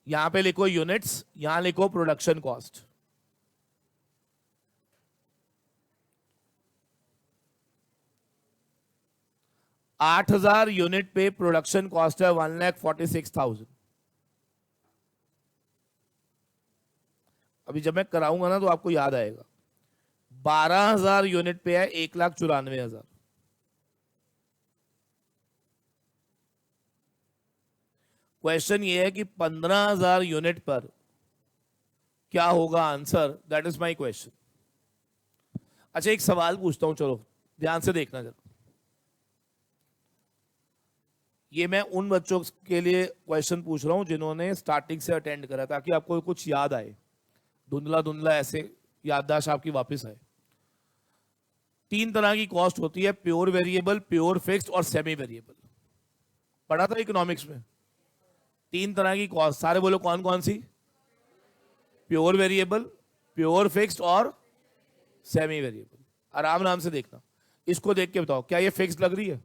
यहां पे लिखो यूनिट्स, यहां लिखो प्रोडक्शन कॉस्ट। आठ 8,000 यूनिट पे प्रोडक्शन कॉस्ट है 1,46,000। अभी जब मैं कराऊंगा ना तो आपको याद आएगा। 12,000 यूनिट पे है 1,94,000। क्वेश्चन ये है कि 15,000 यूनिट पर क्या होगा answer, that is my question. अच्छा एक सवाल पूछता हूं, चलो ध्यान से देखना जरा। ये मैं उन बच्चों के लिए क्वेश्चन पूछ रहा हूं जिन्होंने स्टार्टिंग से अटेंड करा, ताकि आपको कुछ याद आए, धुंधला धुंधला ऐसे याददाश्त आपकी वापस आए। 3 तरह की कॉस्ट होती है, प्योर वेरिएबल, प्योर फिक्स्ड और सेमी वेरिएबल। पढ़ा था इकोनॉमिक्स में। 3 तरह की कॉस्ट, सारे बोलो कौन कौन सी? प्योर वेरिएबल, प्योर फिक्स्ड और सेमी वेरिएबल। आराम से देखना, इसको देख के बताओ क्या ये फिक्स्ड लग रही है?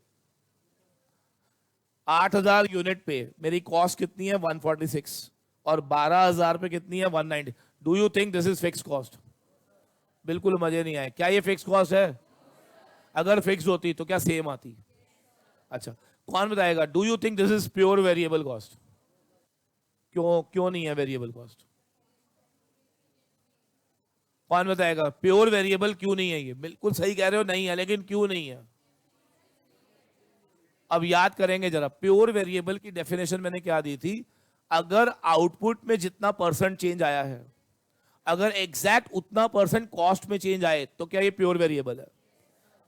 8,000 यूनिट पे मेरी कॉस्ट कितनी है, 146, और 12,000 पे कितनी है, 190। Do you think this is fixed cost? बिल्कुल मजे नहीं आए। क्या ये फिक्स्ड कॉस्ट है? अगर फिक्स होती तो क्या सेम आती? अच्छा कौन बताएगा, do you think this is pure variable cost? क्यों नहीं है वेरिएबल कॉस्ट? कौन बताएगा प्योर वेरिएबल क्यों नहीं है? ये बिल्कुल सही कह रहे हो, नहीं है, लेकिन क्यों नहीं है? अब याद करेंगे जरा, प्योर वेरिएबल की डेफिनेशन मैंने क्या दी थी? अगर आउटपुट में जितना परसेंट चेंज आया है, अगर एग्जैक्ट उतना परसेंट कॉस्ट में चेंज आए, तो क्या ये प्योर वेरिएबल है?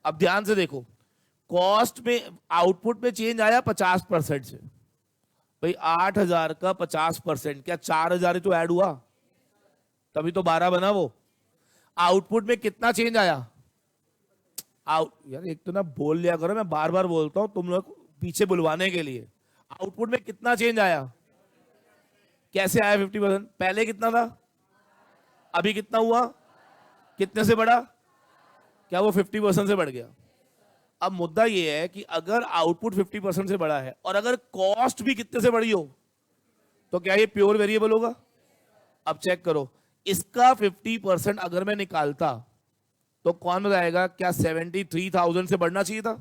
अब ध्यान से देखो, कॉस्ट में आउटपुट में चेंज आया 50% से, भाई 8,000 का 50%, क्या 4,000 ही तो ऐड हुआ, तभी तो 12 बना वो। आउटपुट में कितना चेंज आया? यार एक तो ना बोल लिया करो, मैं बार बार बोलता हूं तुम लोग पीछे बुलवाने के लिए। आउटपुट में कितना चेंज आया? कैसे आया 50%? पहले कितना था, अभी कितना हुआ, कितने से बढ़ा? क्या वो 50% से बढ़ गया? अब मुद्दा ये है कि अगर आउटपुट 50% से बढ़ा है और अगर कॉस्ट भी कितने से बढ़ी हो, तो क्या ये प्योर वेरिएबल होगा? अब चेक करो, इसका 50% अगर मैं निकालता तो कौन बताएगा, क्या 73,000 से बढ़ना चाहिए था?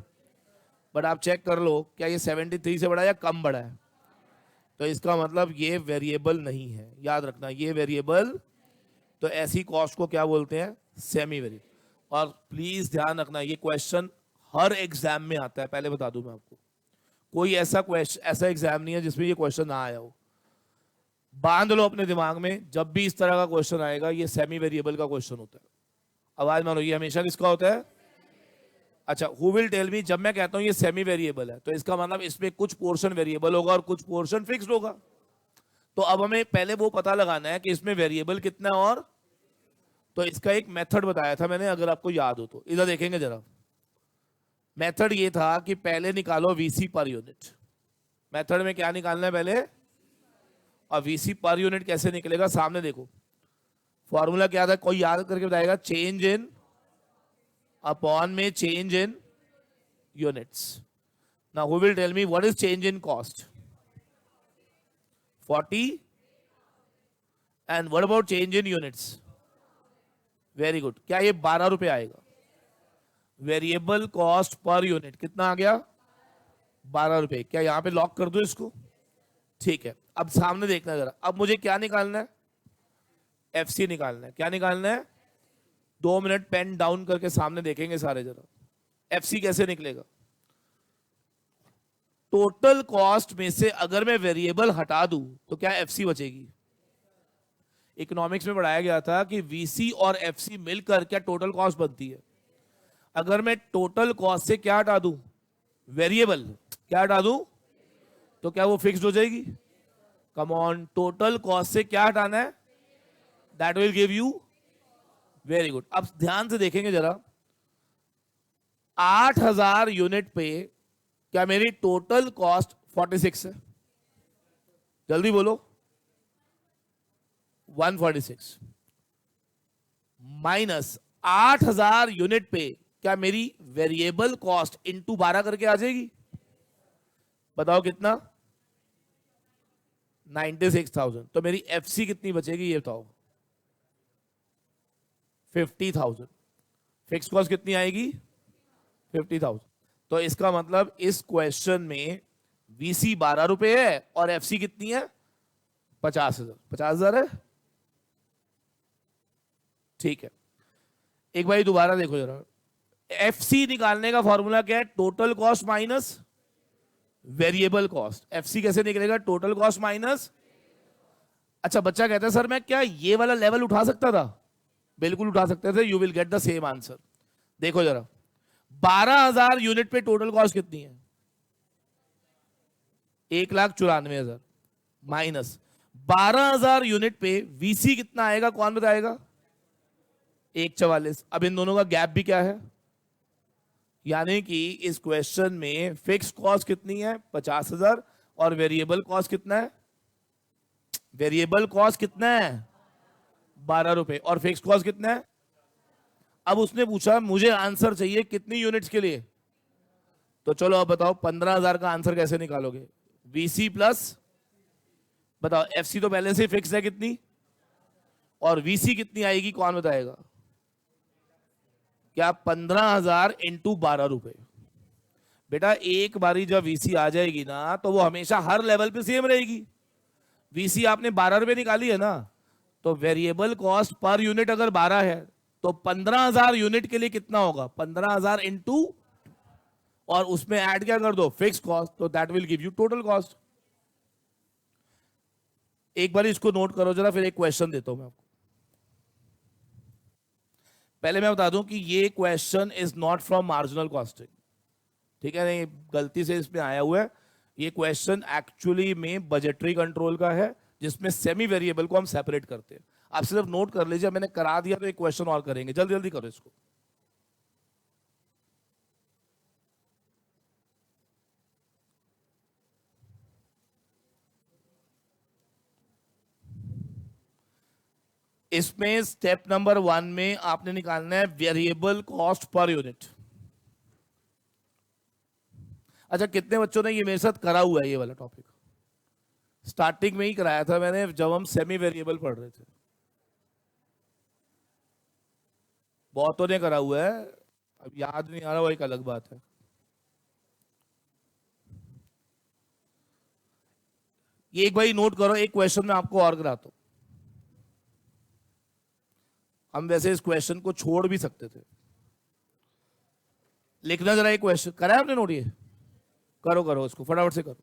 बट आप चेक कर लो, क्या ये 73 से बढ़ा या कम बढ़ा है? तो इसका मतलब ये वेरिएबल नहीं है, याद रखना ये वेरिएबल। तो ऐसी कॉस्ट को क्या बोलते हैं? Semi variable. और प्लीज ध्यान रखना, ये क्वेश्चन हर एग्जाम में आता है, पहले बता दूं मैं आपको, कोई ऐसा क्वेश्चन, ऐसा एग्जाम नहीं है जिसमें ये क्वेश्चन ना आया हो। बांध लो अपने दिमाग में, जब भी इस तरह का क्वेश्चन आएगा ये सेमी वेरिएबल का क्वेश्चन होता है। आवाज मानो, ये हमेशा किसका होता है? अच्छा, हु विल टेल मी, जब मैं कहता हूं ये सेमी वेरिएबल है तो इसका मतलब इसमें कुछ पोर्शन वेरिएबल होगा और कुछ पोर्शन फिक्स्ड होगा। तो अब हमें पहले वो पता लगाना है कि इसमें वेरिएबल कितना है। और तो इसका एक मेथड बताया था मैंने, अगर आपको याद हो तो इधर देखेंगे जरा। मेथड ये था कि पहले निकालो वीसी पर यूनिट। मेथड में क्या निकालना है पहले, और वीसी पर यूनिट कैसे निकलेगा सामने देखो। फॉर्मूला क्या था, कोई याद करके बताएगा? चेंज इन अपॉन में change in units. Now who will tell me what is change in cost? 40। And what about change in units? Very good, क्या ये 12 रुपए आएगा? वेरिएबल कॉस्ट पर यूनिट कितना आ गया? 12 रुपए। क्या यहां पे लॉक कर दो इसको? ठीक है, अब सामने देखना जरा। अब मुझे क्या निकालना है? एफसी निकालना है। क्या निकालना है? 2 मिनट पेन डाउन करके सामने देखेंगे सारे जरा। एफसी कैसे निकलेगा? टोटल कॉस्ट में से अगर मैं वेरिएबल हटा दूं तो क्या एफसी बचेगी? इकोनॉमिक्स में पढ़ाया गया था कि वीसी और एफसी मिलकर क्या टोटल कॉस्ट बनती है। अगर मैं टोटल कॉस्ट से क्या हटा दूं? वेरिएबल। क्या हटा दूं? तो क्या वो फिक्स्ड हो जाएगी? कम ऑन, टोटल कॉस्ट से क्या हटाना है? That will give you. Very good. अब ध्यान से देखेंगे जरा, 8,000 यूनिट पे क्या मेरी टोटल कॉस्ट 46 है? जल्दी बोलो। 146 माइनस 8,000 यूनिट पे क्या मेरी वेरिएबल कॉस्ट इंटू 12 करके आ जाएगी? बताओ कितना? 96,000। तो मेरी एफसी कितनी बचेगी ये बताओ? 50,000। फिक्स कॉस्ट कितनी आएगी? 50,000। तो इसका मतलब इस क्वेश्चन में वीसी 12 रुपए है और एफसी कितनी है? 50,000। 50,000 है, ठीक है। एक बार दोबारा देखो जरा, एफसी निकालने का फॉर्मूला क्या है? Total cost minus variable cost. FC कैसे निकलेगा? Total cost minus. अच्छा, बच्चा कहता है सर मैं क्या ये वाला लेवल उठा सकता था? बिल्कुल उठा सकते थे, you will get the same answer. देखो जरा, 12,000 यूनिट पे टोटल कॉस्ट कितनी है? 1,94,000 माइनस 12,000 यूनिट पे वीसी कितना आएगा? कौन बताएगा? 144। अब इन दोनों का गैप भी क्या है? यानी कि इस क्वेश्चन में फिक्स कॉस्ट कितनी है? 50,000। और वेरिएबल कॉस्ट कितना है? वेरिएबल कॉस्ट कितना है? 12 रुपए। और फिक्स कॉस्ट कितना है? अब उसने पूछा मुझे आंसर चाहिए कितनी यूनिट्स के लिए, तो चलो अब बताओ 15,000 का आंसर कैसे निकालोगे? वीसी प्लस, बताओ एफसी तो पहले से फिक्स है कितनी, और वीसी कितनी आएगी कौन बताएगा? क्या 15,000 इंटू 12 रुपए। बेटा एक बारी जब वीसी आ जाएगी ना तो वो हमेशा हर लेवल पे सेम रहेगी। वीसी आपने 12 रुपए निकाली है ना, तो वेरिएबल कॉस्ट पर यूनिट अगर 12 है तो 15,000 यूनिट के लिए कितना होगा? 15,000 इंटू, और उसमें ऐड क्या कर दो? Fix cost. तो that will give you total cost. एक बार इसको नोट करो जरा, फिर एक क्वेश्चन देता हूं मैं आपको। पहले मैं बता दूं कि ये question is not from marginal costing. ठीक है, नहीं गलती से इसमें आया हुआ है। ये क्वेश्चन एक्चुअली में बजटरी कंट्रोल का है, जिसमें सेमी वेरिएबल को हम सेपरेट करते हैं। आप सिर्फ नोट कर लीजिए, मैंने करा दिया तो एक क्वेश्चन और करेंगे, जल्दी जल्दी करो इसको। इसमें स्टेप नंबर 1 में आपने निकालना है वेरिएबल कॉस्ट पर यूनिट। अच्छा, कितने बच्चों ने ये मेरे साथ करा हुआ है ये वाला टॉपिक? स्टार्टिंग में ही कराया था मैंने, जब हम सेमी वेरिएबल पढ़ रहे थे। बहुतों ने करा हुआ है, अब याद नहीं आ रहा, वो एक अलग बात है। ये एक भाई नोट करो, एक क्वेश्चन में आपको और कराता हूं। हम वैसे इस क्वेश्चन को छोड़ भी सकते थे। लिखना जरा एक क्वेश्चन, करा है आपने नोट? ये करो करो, इसको फटाफट से करो।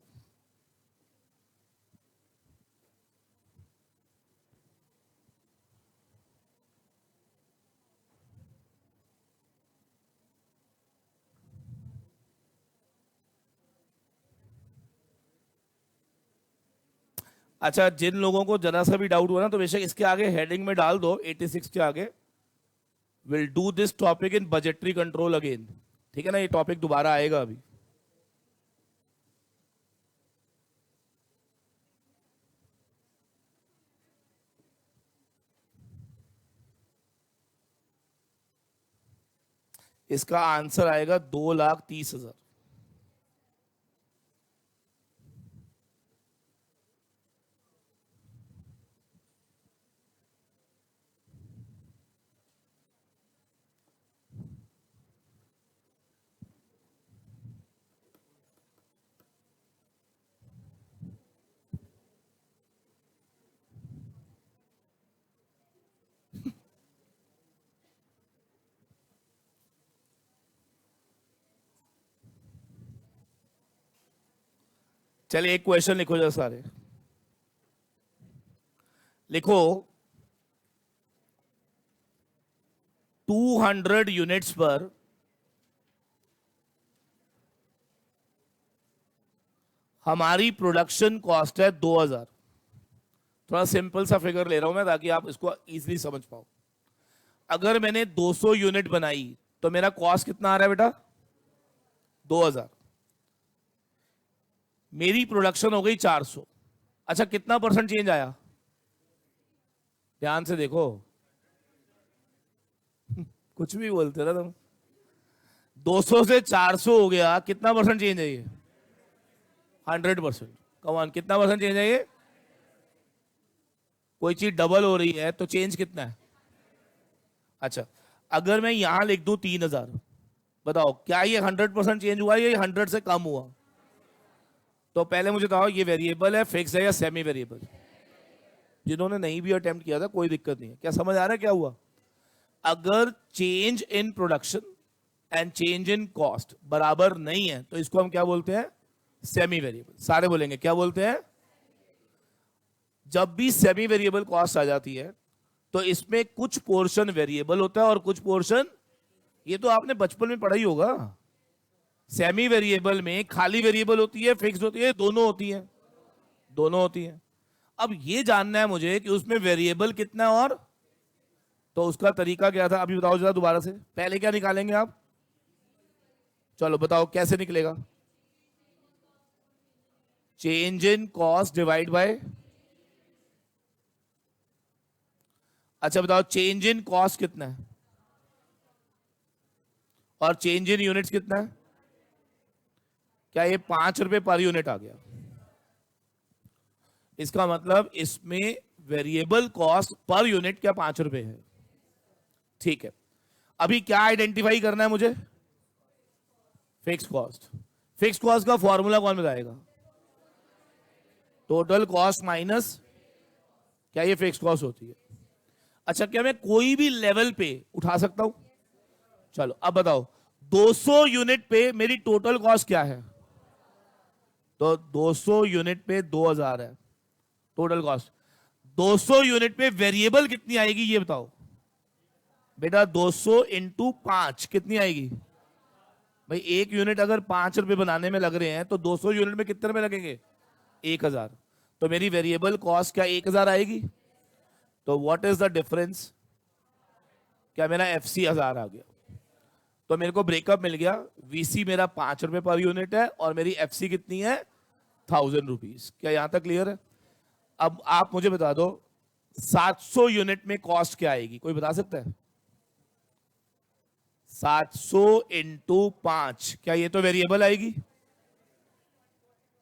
अच्छा, जिन लोगों को जरा सा भी डाउट हुआ ना, तो बेशक इसके आगे हेडिंग में डाल दो 86 के आगे, will do this topic in budgetary control again. ठीक है ना, ये टॉपिक दोबारा आएगा अभी। इसका आंसर आएगा 2,30,000। चलिए एक क्वेश्चन लिखो जरा सारे, लिखो 200 यूनिट्स पर हमारी प्रोडक्शन कॉस्ट है 2,000। थोड़ा सिंपल सा फिगर ले रहा हूं मैं, ताकि आप इसको इजीली समझ पाओ। अगर मैंने 200 यूनिट बनाई तो मेरा कॉस्ट कितना आ रहा है बेटा? 2,000। मेरी प्रोडक्शन हो गई 400। अच्छा, कितना परसेंट चेंज आया? ध्यान से देखो। कुछ भी बोलते ना तुम। 200 से 400 हो गया, कितना परसेंट चेंज है ये? 100%। कमान, कितना परसेंट चेंज है ये? कोई चीज डबल हो रही है तो चेंज कितना है? अच्छा, अगर मैं यहां लिख दूं 3,000, बताओ क्या ये 100% चेंज हुआ या ये 100 से कम हुआ? तो पहले मुझे बताओ, ये वेरिएबल है, फिक्स है या सेमी वेरिएबल? जिन्होंने नहीं भी अटेम्प्ट किया था कोई दिक्कत नहीं है। क्या समझ आ रहा है क्या हुआ? अगर change in production and change in cost बराबर नहीं है तो इसको हम क्या बोलते हैं? Semi variable. सारे बोलेंगे क्या बोलते हैं? जब भी सेमी वेरिएबल कॉस्ट आ जाती है तो इसमें कुछ पोर्शन वेरिएबल होता है और कुछ पोर्शन, ये तो आपने बचपन में पढ़ा ही होगा। सेमी वेरिएबल में खाली वेरिएबल होती है, फिक्स होती है, दोनों होती है, दोनों होती है। अब ये जानना है मुझे कि उसमें वेरिएबल कितना है, और तो उसका तरीका क्या था? अभी बताओ जरा दोबारा से, पहले क्या निकालेंगे आप? चलो बताओ कैसे निकलेगा? Change in cost divide by, अच्छा बताओ चेंज इन कॉस्ट कितना है और चेंज इन यूनिट्स कितना है? क्या ये 5 रुपए पर यूनिट आ गया? इसका मतलब इसमें वेरिएबल कॉस्ट पर यूनिट क्या 5 रुपए है? ठीक है, अभी क्या आइडेंटिफाई करना है मुझे? Fix cost. फिक्स कॉस्ट का फॉर्मूला कौन बताएगा? टोटल कॉस्ट माइनस, क्या ये फिक्स कॉस्ट होती है? अच्छा, क्या मैं कोई भी लेवल पे उठा सकता हूं? चलो अब बताओ, 200 यूनिट पे मेरी टोटल कॉस्ट क्या है? तो 200 यूनिट पे 2,000 है टोटल कॉस्ट। 200 यूनिट पे वेरिएबल कितनी आएगी ये बताओ बेटा? 200 इंटू 5 कितनी आएगी? भाई 1 यूनिट अगर 5 रुपए बनाने में लग रहे हैं तो 200 यूनिट में कितने रुपए लगेंगे? 1,000। तो मेरी वेरिएबल कॉस्ट क्या 1,000 आएगी? तो व्हाट इज द डिफरेंस? क्या मेरा एफसी 1,000 आ गया? तो मेरे को ब्रेकअप मिल गया, वीसी मेरा 5 रुपए पर यूनिट है और मेरी एफसी कितनी है? 1,000 रुपीज। क्या यहां तक क्लियर है? अब आप मुझे बता दो 700 यूनिट में कॉस्ट क्या आएगी, कोई बता सकता है? 700 इंटू 5, क्या ये तो वेरिएबल आएगी?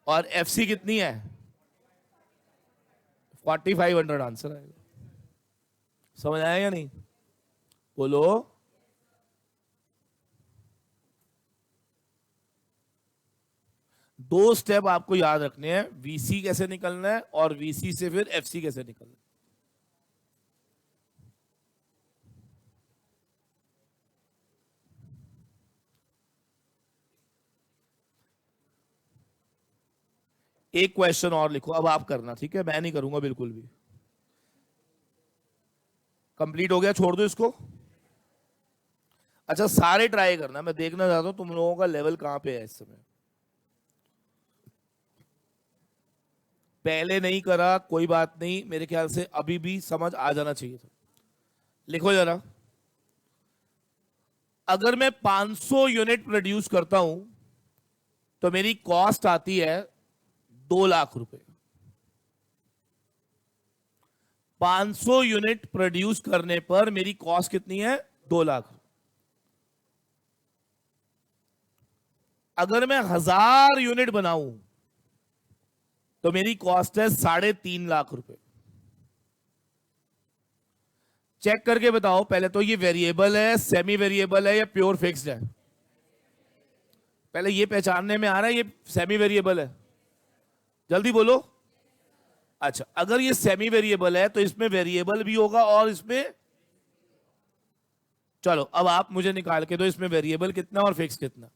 और एफसी कितनी है? 4,500 आंसर आएगा। समझ आया या नहीं? बोलो। दो स्टेप आपको याद रखने हैं, वीसी कैसे निकलना है और वीसी से फिर एफसी कैसे निकलना है। एक क्वेश्चन और लिखो, अब आप करना, ठीक है? मैं नहीं करूंगा बिल्कुल भी। कंप्लीट हो गया, छोड़ दो इसको। अच्छा, सारे ट्राई करना, मैं देखना चाहता हूं तुम लोगों का लेवल कहां पे है इस समय। पहले नहीं करा कोई बात नहीं, मेरे ख्याल से अभी भी समझ आ जाना चाहिए था। लिखो जरा, अगर मैं 500 यूनिट प्रोड्यूस करता हूं तो मेरी कॉस्ट आती है 2 लाख रुपए। 500 यूनिट प्रोड्यूस करने पर मेरी कॉस्ट कितनी है? 2 लाख। अगर मैं 1,000 यूनिट बनाऊं तो मेरी कॉस्ट है 3.5 लाख रुपए। चेक करके बताओ पहले तो, ये वेरिएबल है, सेमी वेरिएबल है या प्योर फिक्स्ड है? पहले ये पहचानने में आ रहा है ये सेमी वेरिएबल है? जल्दी बोलो। अच्छा, अगर ये सेमी वेरिएबल है तो इसमें वेरिएबल भी होगा और इसमें, चलो अब आप मुझे निकाल के दो इसमें वेरिएबल कितना और फिक्स कितना।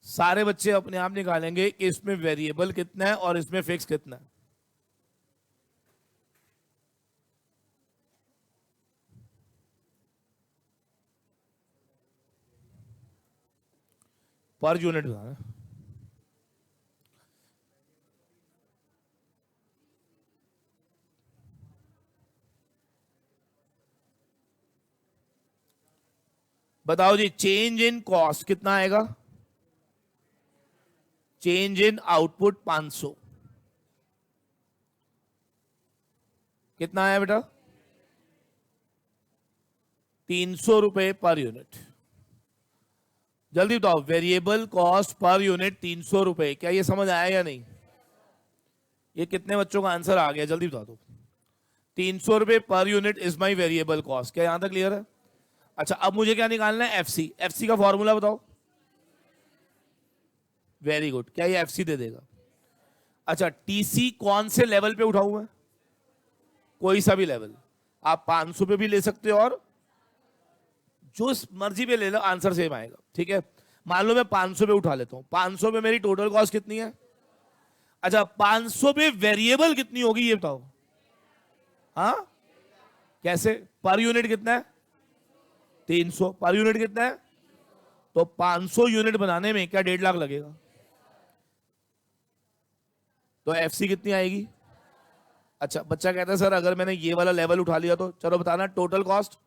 सारे बच्चे अपने आप निकालेंगे कि इसमें वेरिएबल कितना है और इसमें फिक्स कितना है। पर यूनिट बताना। बताओ जी, चेंज इन कॉस्ट कितना आएगा? चेंज इन आउटपुट 500 कितना आया बेटा? 300 रुपए पर यूनिट। जल्दी बताओ, वेरिएबल कॉस्ट पर यूनिट 300 रुपए। क्या ये समझ आया या नहीं? ये कितने बच्चों का आंसर आ गया, जल्दी बता दो। 300 रुपए per unit is my variable cost. क्या यहां तक क्लियर है? अच्छा, अब मुझे क्या निकालना है? एफसी। एफसी का फॉर्मूला बताओ। वेरी गुड, क्या ये एफसी दे देगा? अच्छा, टीसी कौन से लेवल पे उठाऊं मैं? कोई सा भी लेवल। आप 500 पे भी ले सकते हो और जो मर्जी पे ले लो, आंसर सेम आएगा, ठीक है? मान लो मैं 500 पे उठा लेता हूं, 500 पे मेरी टोटल कॉस्ट कितनी है? अच्छा, 500 पे वेरिएबल कितनी होगी ये बताओ। हाँ, कैसे? पर यूनिट कितना है? 300। पर यूनिट कितना है? तो 500 यूनिट बनाने में क्या 1.5 लाख लगेगा? तो एफसी कितनी आएगी? अच्छा, बच्चा कहता है सर अगर मैंने ये वाला लेवल उठा लिया तो, चलो बताना टोटल कॉस्ट।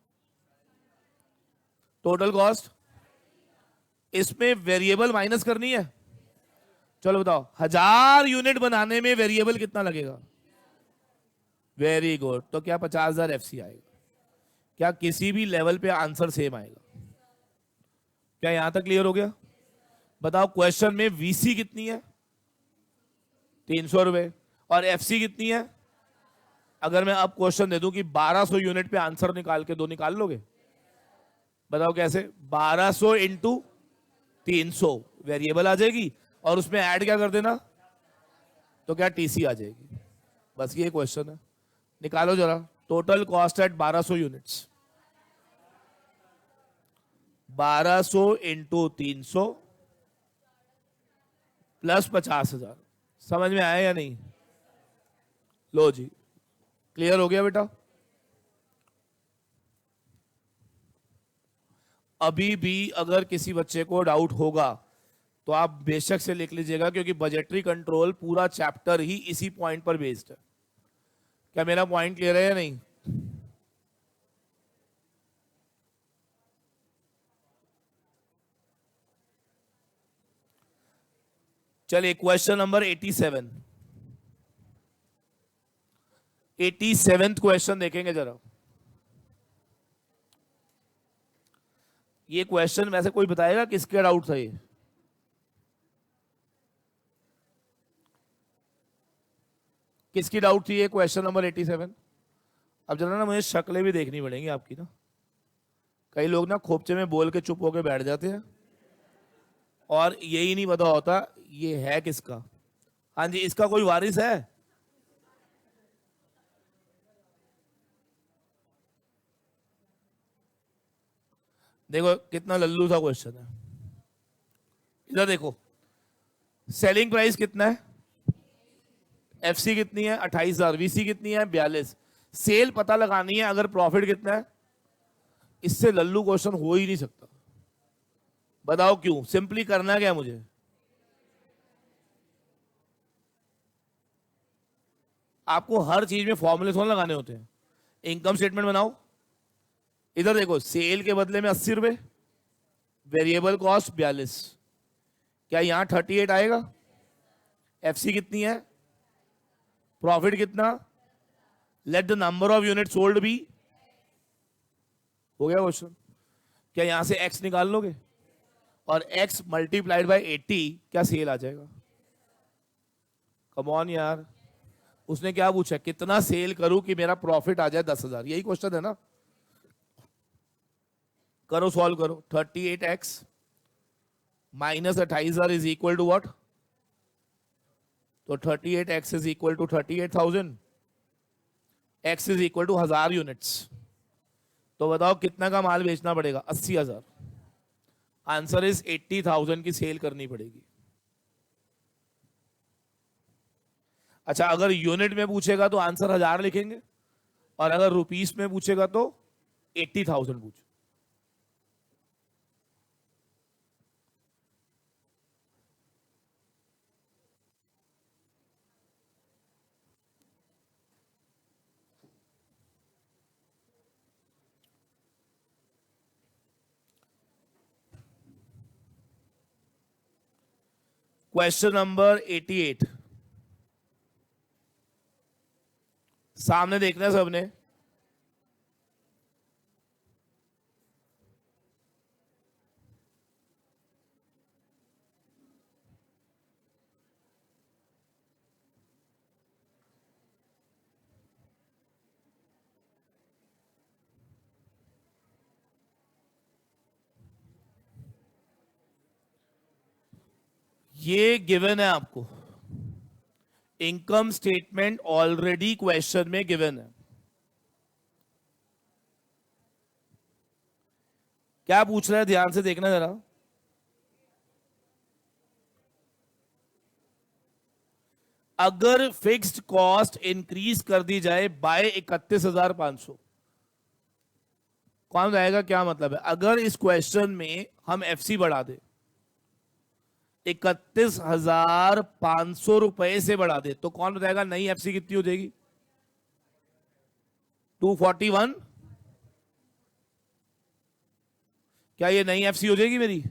टोटल कॉस्ट, इसमें वेरिएबल माइनस करनी है। चलो बताओ, 1,000 यूनिट बनाने में वेरिएबल कितना लगेगा? वेरी गुड, तो क्या 50,000 एफसी आएगा? क्या किसी भी लेवल पे आंसर सेम आएगा? क्या यहां तक क्लियर हो गया? बताओ, क्वेश्चन में वीसी कितनी है? 300 रुपए। और एफसी कितनी है? अगर मैं अब क्वेश्चन दे दूं कि 1200 यूनिट पे आंसर निकाल के दो, निकाल लोगे? बताओ कैसे? 1200 इंटू 300 वेरिएबल आ जाएगी और उसमें ऐड क्या कर देना, तो क्या टीसी आ जाएगी। बस ये क्वेश्चन है, निकालो जरा। Total cost at 1200 units, 1200 into 300 plus 50,000। समझ में आया या नहीं? लो जी, क्लियर हो गया बेटा? अभी भी अगर किसी बच्चे को डाउट होगा तो आप बेशक से लिख लीजिएगा, क्योंकि बजटरी कंट्रोल पूरा चैप्टर ही इसी पॉइंट पर बेस्ड है। क्या मेरा पॉइंट क्लियर है या नहीं? चलिए क्वेश्चन नंबर 87, 87th क्वेश्चन देखेंगे जरा। ये क्वेश्चन वैसे कोई बताएगा किसके डाउट था ये? किसकी डाउट थी ये क्वेश्चन नंबर 87? अब जरा ना मुझे शक्लें भी देखनी पड़ेंगी आपकी ना। कई लोग ना खोपचे में बोल के चुप होके बैठ जाते हैं और यही नहीं पता होता ये है किसका। हाँ जी, इसका कोई वारिस है? देखो कितना लल्लू सा क्वेश्चन है। इधर देखो, सेलिंग प्राइस कितना है? एफसी कितनी है? 28,000। वीसी कितनी है? 42। सेल पता लगानी है, अगर प्रॉफिट कितना है? इससे लल्लू क्वेश्चन हो ही नहीं सकता। बताओ क्यों? सिंपली करना क्या है मुझे? आपको हर चीज में फॉर्मूले थोड़ा लगाने होते हैं। इनकम स्टेटमेंट बनाओ। इधर देखो, सेल के बदले में 80 रुपए, वेरिएबल कॉस्ट 42। क्या यहां 38 आएगा? एफसी कितनी है? प्रॉफिट कितना? Let the number of unit sold be. हो गया क्वेश्चन। क्या यहां से एक्स निकाल लोगे और एक्स मल्टीप्लाइड बाय 80, क्या सेल आ जाएगा? कम ऑन यार, उसने क्या पूछा? कितना सेल करूं कि मेरा प्रॉफिट आ जाए 10,000? यही क्वेश्चन है ना। करो, सॉल्व करो। 38x minus 28,000 is equal to what? तो 38x is equal to 38,000। x is equal to 1000 units. तो बताओ कितना का माल बेचना पड़ेगा? 80,000। आंसर इज 80,000 की सेल करनी पड़ेगी। अच्छा, अगर यूनिट में पूछेगा तो आंसर 1000 लिखेंगे, और अगर रुपीस में पूछेगा तो 80,000 पूछे। क्वेश्चन नंबर 88 सामने देखना है सबने। ये गिवन है आपको, इनकम स्टेटमेंट ऑलरेडी क्वेश्चन में गिवन है। क्या पूछ रहा है ध्यान से देखना जरा। अगर फिक्स्ड कॉस्ट इंक्रीज कर दी जाए बाय 31,500, कौन जाएगा? क्या मतलब है? अगर इस क्वेश्चन में हम एफसी बढ़ा दे, 31,500 रुपए से बढ़ा दे, तो कौन बताएगा नई एफसी कितनी हो जाएगी? 241। क्या ये नई एफसी हो जाएगी मेरी?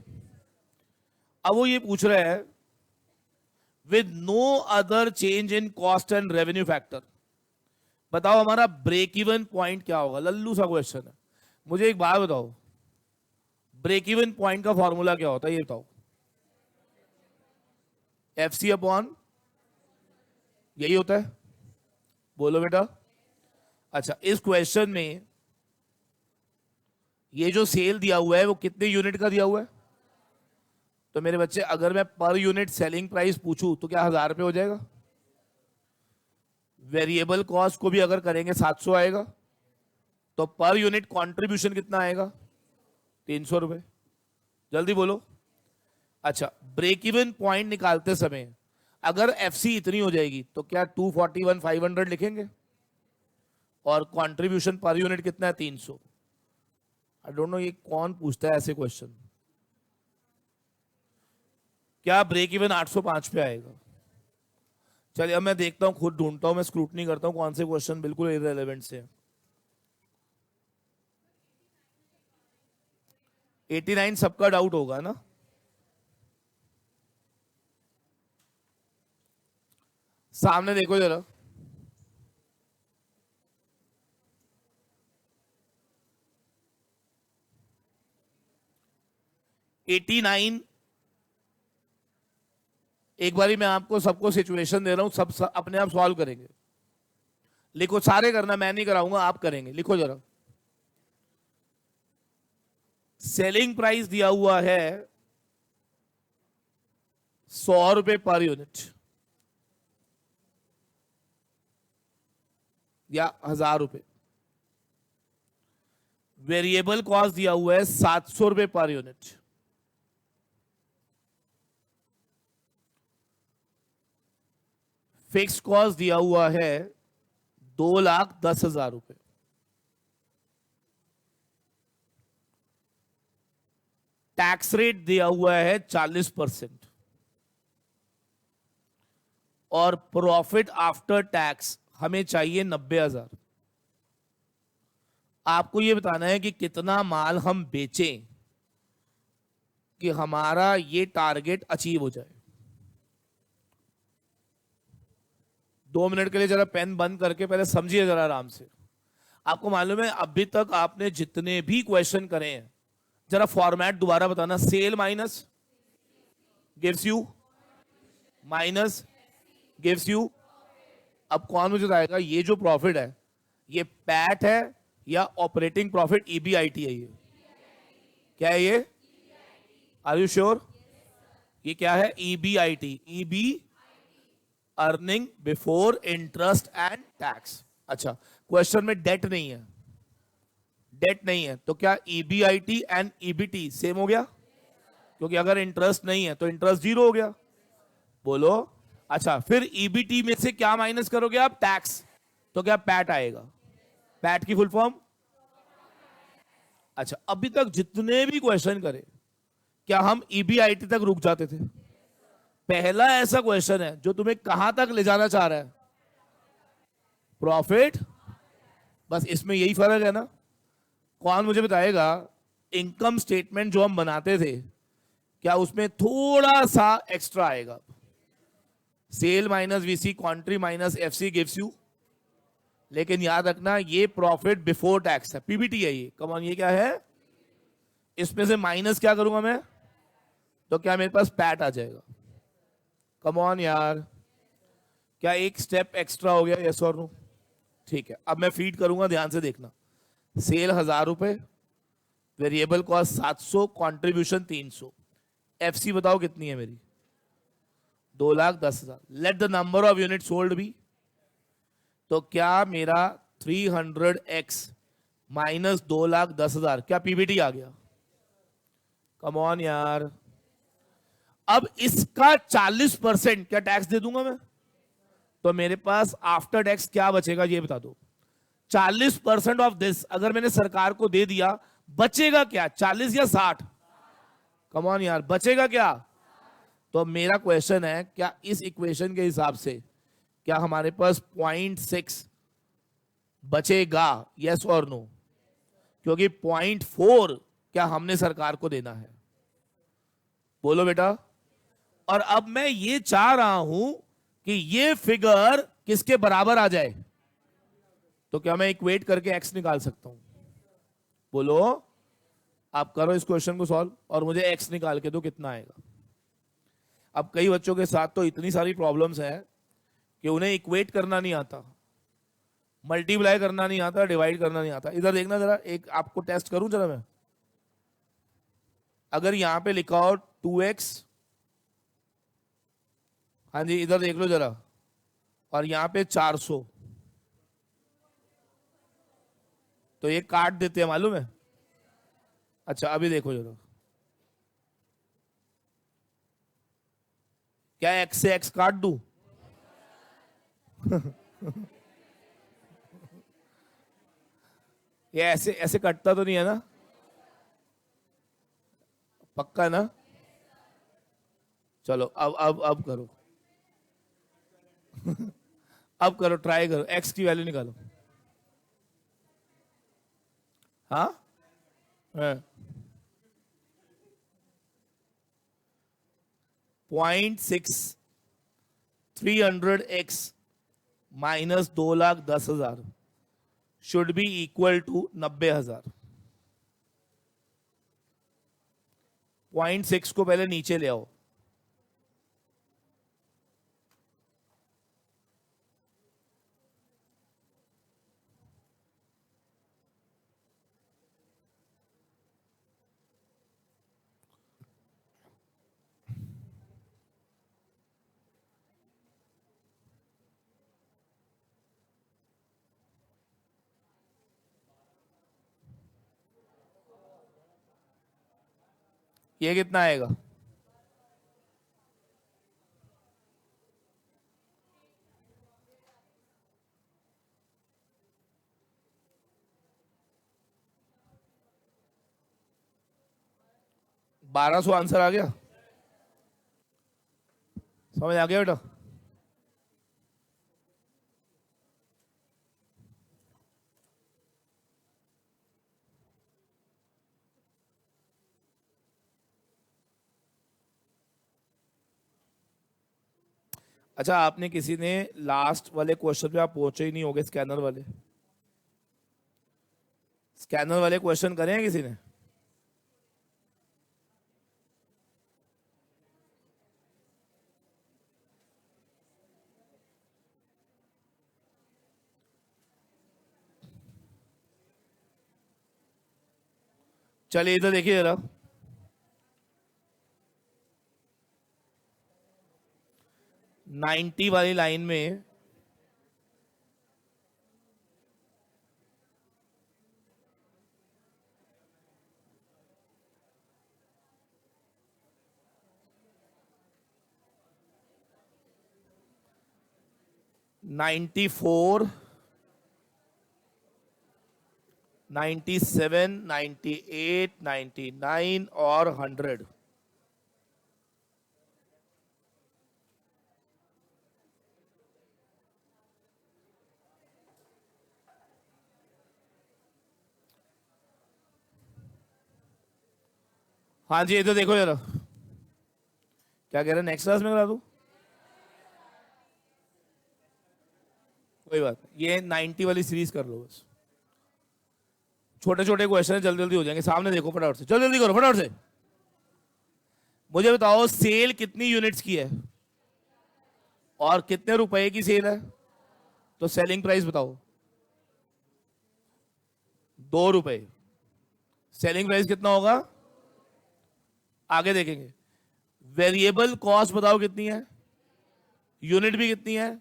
अब वो ये पूछ रहा है with no other change in cost and revenue factor. बताओ हमारा ब्रेक इवन पॉइंट क्या होगा? लल्लू सा क्वेश्चन है। मुझे एक बात बताओ, ब्रेक इवन पॉइंट का फॉर्मूला क्या होता है ये बताओ। एफसी अपॉन, यही होता है? बोलो बेटा। अच्छा, इस क्वेश्चन में ये जो सेल दिया हुआ है वो कितने यूनिट का दिया हुआ है? तो मेरे बच्चे, अगर मैं पर यूनिट सेलिंग प्राइस पूछूं तो क्या 1000 रुपए हो जाएगा? वेरिएबल कॉस्ट को भी अगर करेंगे 700 आएगा, तो पर यूनिट कंट्रीब्यूशन कितना आएगा? 300 रुपए। जल्दी बोलो। अच्छा, ब्रेक इवन पॉइंट निकालते समय अगर एफसी इतनी हो जाएगी तो क्या 241,500 लिखेंगे? और कंट्रीब्यूशन पर यूनिट कितना है? 300। आई डोंट नो ये कौन पूछता है ऐसे क्वेश्चन। क्या ब्रेक इवन 805 पे आएगा? चलिए अब मैं देखता हूं, खुद ढूंढता हूं, मैं स्क्रूटनी करता हूं कौन से क्वेश्चन बिल्कुल इररिलेवेंट से हैं। 89 सबका डाउट होगा ना? सामने देखो जरा। एटी नाइन, एक बारी मैं आपको सबको सिचुएशन दे रहा हूं, सब अपने आप सॉल्व करेंगे। लिखो, सारे करना, मैं नहीं कराऊंगा, आप करेंगे। लिखो जरा। सेलिंग प्राइस दिया हुआ है 100 रुपए पर यूनिट या 1000 रुपए। वेरिएबल कॉस्ट दिया हुआ है 700 रुपए पर यूनिट। फिक्स कॉस्ट दिया हुआ है 2,10,000 रुपए। टैक्स रेट दिया हुआ है 40%। और प्रॉफिट आफ्टर टैक्स हमें चाहिए 90,000। आपको यह बताना है कि कितना माल हम बेचें कि हमारा ये टारगेट अचीव हो जाए। 2 मिनट के लिए जरा पेन बंद करके पहले समझिए जरा आराम से। आपको मालूम है अभी तक आपने जितने भी क्वेश्चन करे हैं, जरा फॉर्मेट दोबारा बताना। Sale minus gives you, minus gives you. अब कौन मुझे बताएगा ये जो प्रॉफिट है ये पैट है या ऑपरेटिंग प्रॉफिट ईबीआईटी है? ये क्या है? ये आर यू श्योर? ये क्या है? EBIT, EB earning before interest and tax. अच्छा, क्वेश्चन में डेट नहीं है, डेट नहीं है तो क्या ईबीआईटी एंड ईबीटी सेम हो गया? क्योंकि अगर इंटरेस्ट नहीं है तो इंटरेस्ट 0 हो गया। बोलो। अच्छा, फिर ईबीटी में से क्या माइनस करोगे आप? टैक्स। तो क्या पैट आएगा? पैट की फुल फॉर्म? अच्छा, अभी तक जितने भी क्वेश्चन करे क्या हम ईबीआईटी तक रुक जाते थे? पहला ऐसा क्वेश्चन है जो तुम्हें कहां तक ले जाना चाह रहा है? प्रॉफिट। बस इसमें यही फर्क है ना। कौन मुझे बताएगा इनकम स्टेटमेंट जो हम बनाते थे क्या उसमें थोड़ा सा एक्स्ट्रा आएगा? Sale minus VC, quantity minus FC gives you. लेकिन याद रखना ये प्रॉफिट बिफोर टैक्स है, पीबीटी है ये। कम ऑन, ये क्या है? इसमें से माइनस क्या करूंगा मैं? तो क्या मेरे पास पैट आ जाएगा? कम ऑन यार, क्या एक स्टेप एक्स्ट्रा हो गया? यस और नो? ठीक है, अब मैं फीड करूंगा, ध्यान से देखना। सेल 1000 रुपए, वेरिएबल कॉस्ट 700, कंट्रीब्यूशन 300। एफसी बताओ कितनी है मेरी? 2,10,000। Let the number of unit sold be. तो क्या मेरा 300x माइनस 2,10,000 क्या पीबीटी आ गया? कम ऑन यार। अब इसका 40% क्या टैक्स दे दूंगा मैं? तो मेरे पास आफ्टर टैक्स क्या बचेगा ये बता दो। 40% ऑफ दिस अगर मैंने सरकार को दे दिया, बचेगा क्या? 40 या 60? कम ऑन यार, बचेगा क्या? तो मेरा क्वेश्चन है क्या इस इक्वेशन के हिसाब से क्या हमारे पास 0.6 बचेगा? यस और नो? क्योंकि 0.4 क्या हमने सरकार को देना है? बोलो बेटा। और अब मैं ये चाह रहा हूं कि ये फिगर किसके बराबर आ जाए। तो क्या मैं इक्वेट करके एक्स निकाल सकता हूं? बोलो। आप करो इस क्वेश्चन को सॉल्व और मुझे एक्स निकाल के दो, कितना आएगा। अब कई बच्चों के साथ तो इतनी सारी प्रॉब्लम्स हैं कि उन्हें इक्वेट करना नहीं आता, मल्टीप्लाई करना नहीं आता, डिवाइड करना नहीं आता। इधर देखना जरा, एक आपको टेस्ट करूं जरा मैं। अगर यहां पे लिखा हो 2x, हाँ जी इधर देख लो जरा, और यहां पे 400, तो ये काट देते हैं, मालूम है? अच्छा अभी देखो जरा, क्या x से x काट दूं? ये ऐसे ऐसे कटता तो नहीं है ना? पक्का ना? चलो अब करो। अब करो, ट्राई करो, एक्स की वैल्यू निकालो। हाँ, हाँ। 0.6 300x minus 2,10,000 should be equal to 90,000। 0.6 को पहले नीचे ले आओ। ये कितना आएगा? 1,200 आंसर आ गया। समझ आ गया बेटा? अच्छा, आपने किसी ने लास्ट वाले क्वेश्चन पे आप पहुंचे ही नहीं होगे, स्कैनर वाले। स्कैनर वाले क्वेश्चन करे हैं किसी ने? चलिए इधर देखिए जरा। 90 वाली लाइन में 94, 97, 98, 99 और 100। हाँ जी, इधर देखो जरा। क्या कह रहे हैं, नेक्स्ट क्लास में करा दूं? कोई बात नहीं, ये 90 वाली सीरीज कर लो बस। छोटे छोटे क्वेश्चन जल्दी जल्दी हो जाएंगे। सामने देखो फटाफट से, जल्दी जल्दी करो फटाफट से। मुझे बताओ सेल कितनी यूनिट्स की है और कितने रुपए की सेल है? तो सेलिंग प्राइस बताओ। 2 रुपए। सेलिंग प्राइस कितना होगा? आगे देखेंगे। वेरिएबल कॉस्ट बताओ कितनी है? यूनिट भी कितनी है?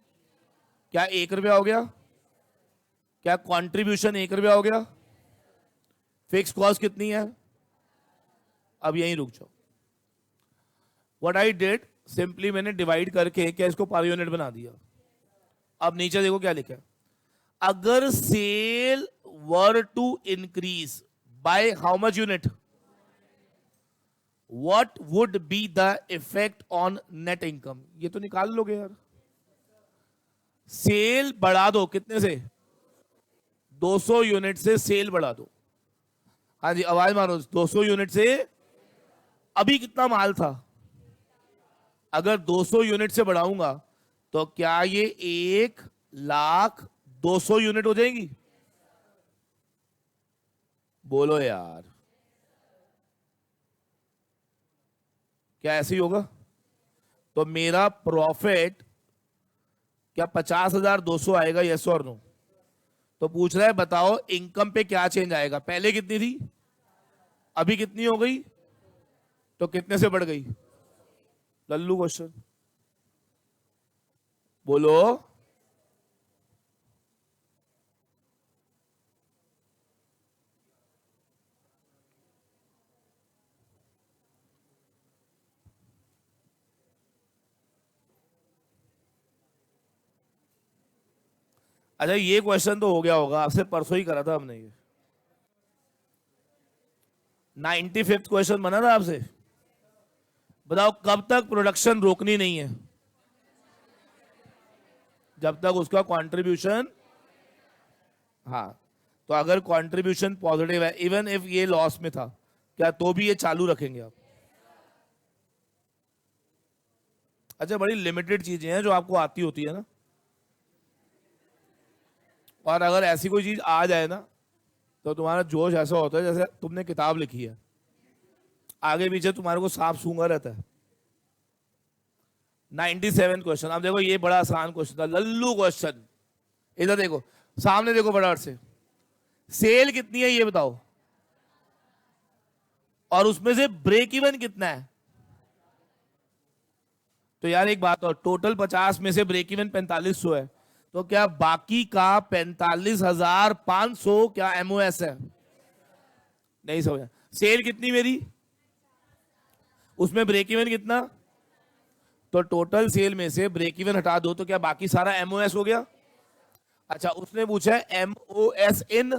क्या 1 रुपया हो गया? क्या कंट्रीब्यूशन 1 रुपया हो गया? फिक्स कॉस्ट कितनी है? अब यहीं रुक जाओ। व्हाट आई डिड, सिंपली मैंने डिवाइड करके क्या इसको पर यूनिट बना दिया। अब नीचे देखो क्या लिखा है। अगर sale were to increase by how much unit, what would be the effect on net income? ये तो निकाल लोगे यार। सेल बढ़ा दो कितने से? 200 यूनिट से सेल बढ़ा दो। हाँ जी, आवाज मारो। 200 यूनिट से अभी कितना माल था? अगर 200 यूनिट से बढ़ाऊंगा तो क्या ये 1,02,000 यूनिट हो जाएगी? बोलो यार, क्या ऐसे ही होगा? तो मेरा प्रॉफिट क्या 50,200 आएगा? यस और नो? तो पूछ रहा है बताओ इनकम पे क्या चेंज आएगा। पहले कितनी थी, अभी कितनी हो गई, तो कितने से बढ़ गई? लल्लू क्वेश्चन, बोलो। अच्छा, ये क्वेश्चन तो हो गया होगा, आपसे परसों ही करा था हमने ये। 95th क्वेश्चन बना था आपसे। बताओ कब तक प्रोडक्शन रोकनी नहीं है? जब तक उसका कंट्रीब्यूशन, हाँ, तो अगर कंट्रीब्यूशन पॉजिटिव है, इवन इफ ये लॉस में था, क्या तो भी ये चालू रखेंगे आप? अच्छा, बड़ी लिमिटेड चीजें हैं जो आपको आती होती है ना, और अगर ऐसी कोई चीज आ जाए ना तो तुम्हारा जोश ऐसा होता है जैसे तुमने किताब लिखी है, आगे पीछे तुम्हारे को सांप सूंघा रहता है। 97 क्वेश्चन। अब देखो ये बड़ा आसान क्वेश्चन था, लल्लू क्वेश्चन। इधर देखो, सामने देखो बड़ा से, सेल कितनी है ये बताओ, और उसमें से ब्रेक इवन कितना है? तो यार एक बात और, टोटल 50 में से ब्रेक इवन 4500 है, तो क्या बाकी का 45,500 क्या एमओएस है? नहीं समझा। सेल कितनी मेरी, उसमें ब्रेक इवन कितना? तो टोटल सेल में से ब्रेक इवन हटा दो तो क्या बाकी सारा एमओएस हो गया? अच्छा, उसने पूछा है एमओएस इन,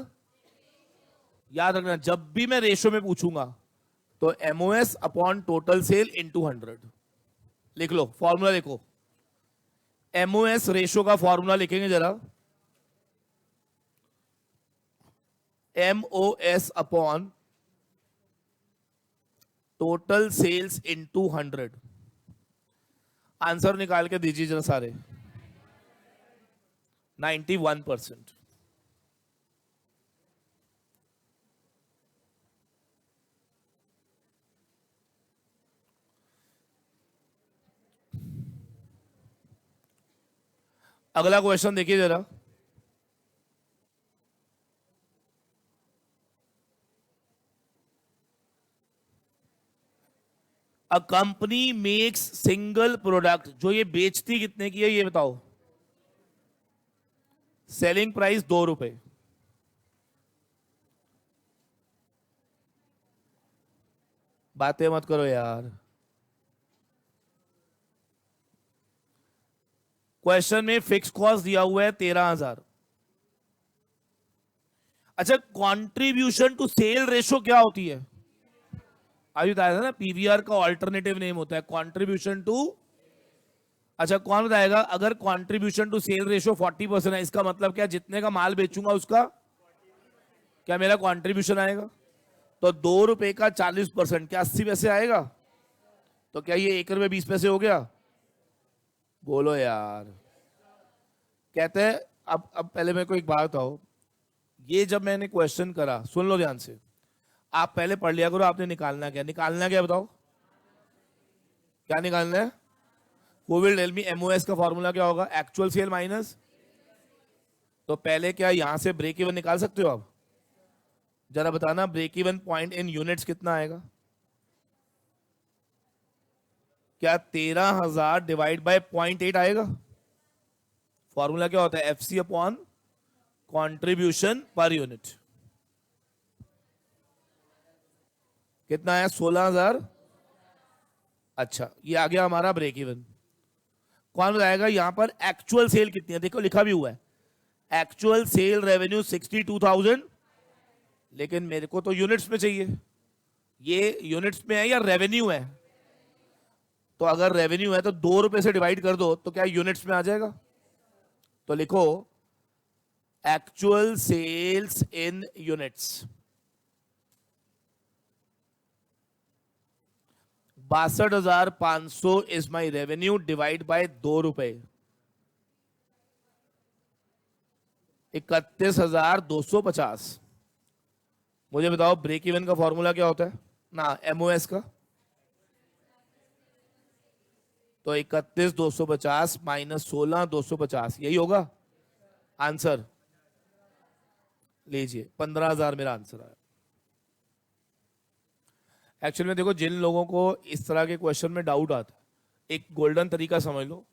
याद रखना जब भी मैं रेशो में पूछूंगा तो MOS upon total sale into 100 लिख लो। फॉर्मूला देखो, एमओएस रेशो का फॉर्मूला लिखेंगे जरा, MOS upon total sales into 100। Answer निकाल के दीजिए जरा सारे। 91%। अगला क्वेश्चन देखिए जरा, a company makes single product, जो ये बेचती कितने की है ये बताओ? सेलिंग प्राइस 2 रुपए। बातें मत करो यार। क्वेश्चन में फिक्स कॉस्ट दिया हुआ है 13,000। अच्छा, कंट्रीब्यूशन टू सेल रेशो क्या होती है? अभी बताया था ना, पीवीआर का ऑल्टरनेटिव नेम होता है कंट्रीब्यूशन टू। अच्छा, कौन बताएगा? अगर कंट्रीब्यूशन टू सेल रेशो 40% है, इसका मतलब क्या, जितने का माल बेचूंगा उसका क्या मेरा कंट्रीब्यूशन आएगा? तो 2 रुपए का 40% क्या 80 पैसे आएगा? तो क्या ये 1 रुपए 20 पैसे हो गया? बोलो यार। कहते हैं, अब पहले मेरे को एक बात बताओ, ये जब मैंने क्वेश्चन करा, सुन लो ध्यान से, आप पहले पढ़ लिया करो, आपने निकालना क्या बताओ? क्या निकालना है? Who will tell me MOS का फॉर्मूला क्या होगा? एक्चुअल सेल माइनस, तो पहले क्या यहां से ब्रेक इवन निकाल सकते हो आप? जरा बताना, break even point in units कितना आएगा? क्या 13,000 डिवाइड बाय 0.8 आएगा? फॉर्मूला क्या होता है? FC upon contribution per unit. कितना है? 16,000। अच्छा, ये आ गया हमारा ब्रेक इवन। कौन बताएगा यहां पर एक्चुअल सेल कितनी है? देखो लिखा भी हुआ है, एक्चुअल सेल रेवेन्यू 62,000, लेकिन मेरे को तो यूनिट्स में चाहिए। ये यूनिट्स में है या रेवेन्यू है? तो अगर रेवेन्यू है तो 2 रुपए से डिवाइड कर दो तो क्या यूनिट्स में आ जाएगा? तो लिखो actual sales in units, 62,500 is my revenue divide by 2 रुपए, 31,250। मुझे बताओ ब्रेक इवन का फॉर्मूला क्या होता है ना, एमओएस का? तो 31,250 माइनस 16,250, यही होगा आंसर। लीजिए 15,000 मेरा आंसर आया। एक्चुअल में देखो, जिन लोगों को इस तरह के क्वेश्चन में डाउट आता है, एक गोल्डन तरीका समझ लो,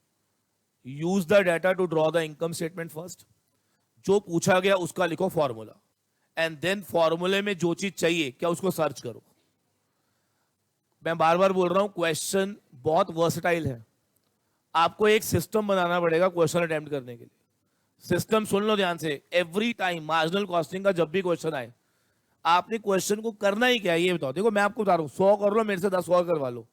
use the data to draw the income statement first. जो पूछा गया उसका लिखो फॉर्मूला, एंड देन फॉर्मूले में जो चीज चाहिए क्या उसको सर्च करो। मैं बार बार बोल रहा हूं, क्वेश्चन बहुत वर्सटाइल है, आपको एक सिस्टम बनाना पड़ेगा क्वेश्चन अटेम्प्ट करने के लिए। सिस्टम सुन लो ध्यान से, एवरी टाइम मार्जिनल कॉस्टिंग का जब भी क्वेश्चन आए, आपने क्वेश्चन को करना ही क्या है ये बताओ। देखो मैं आपको बता रहा हूं, 100 कर लो मेरे से, 10 और करवा लो,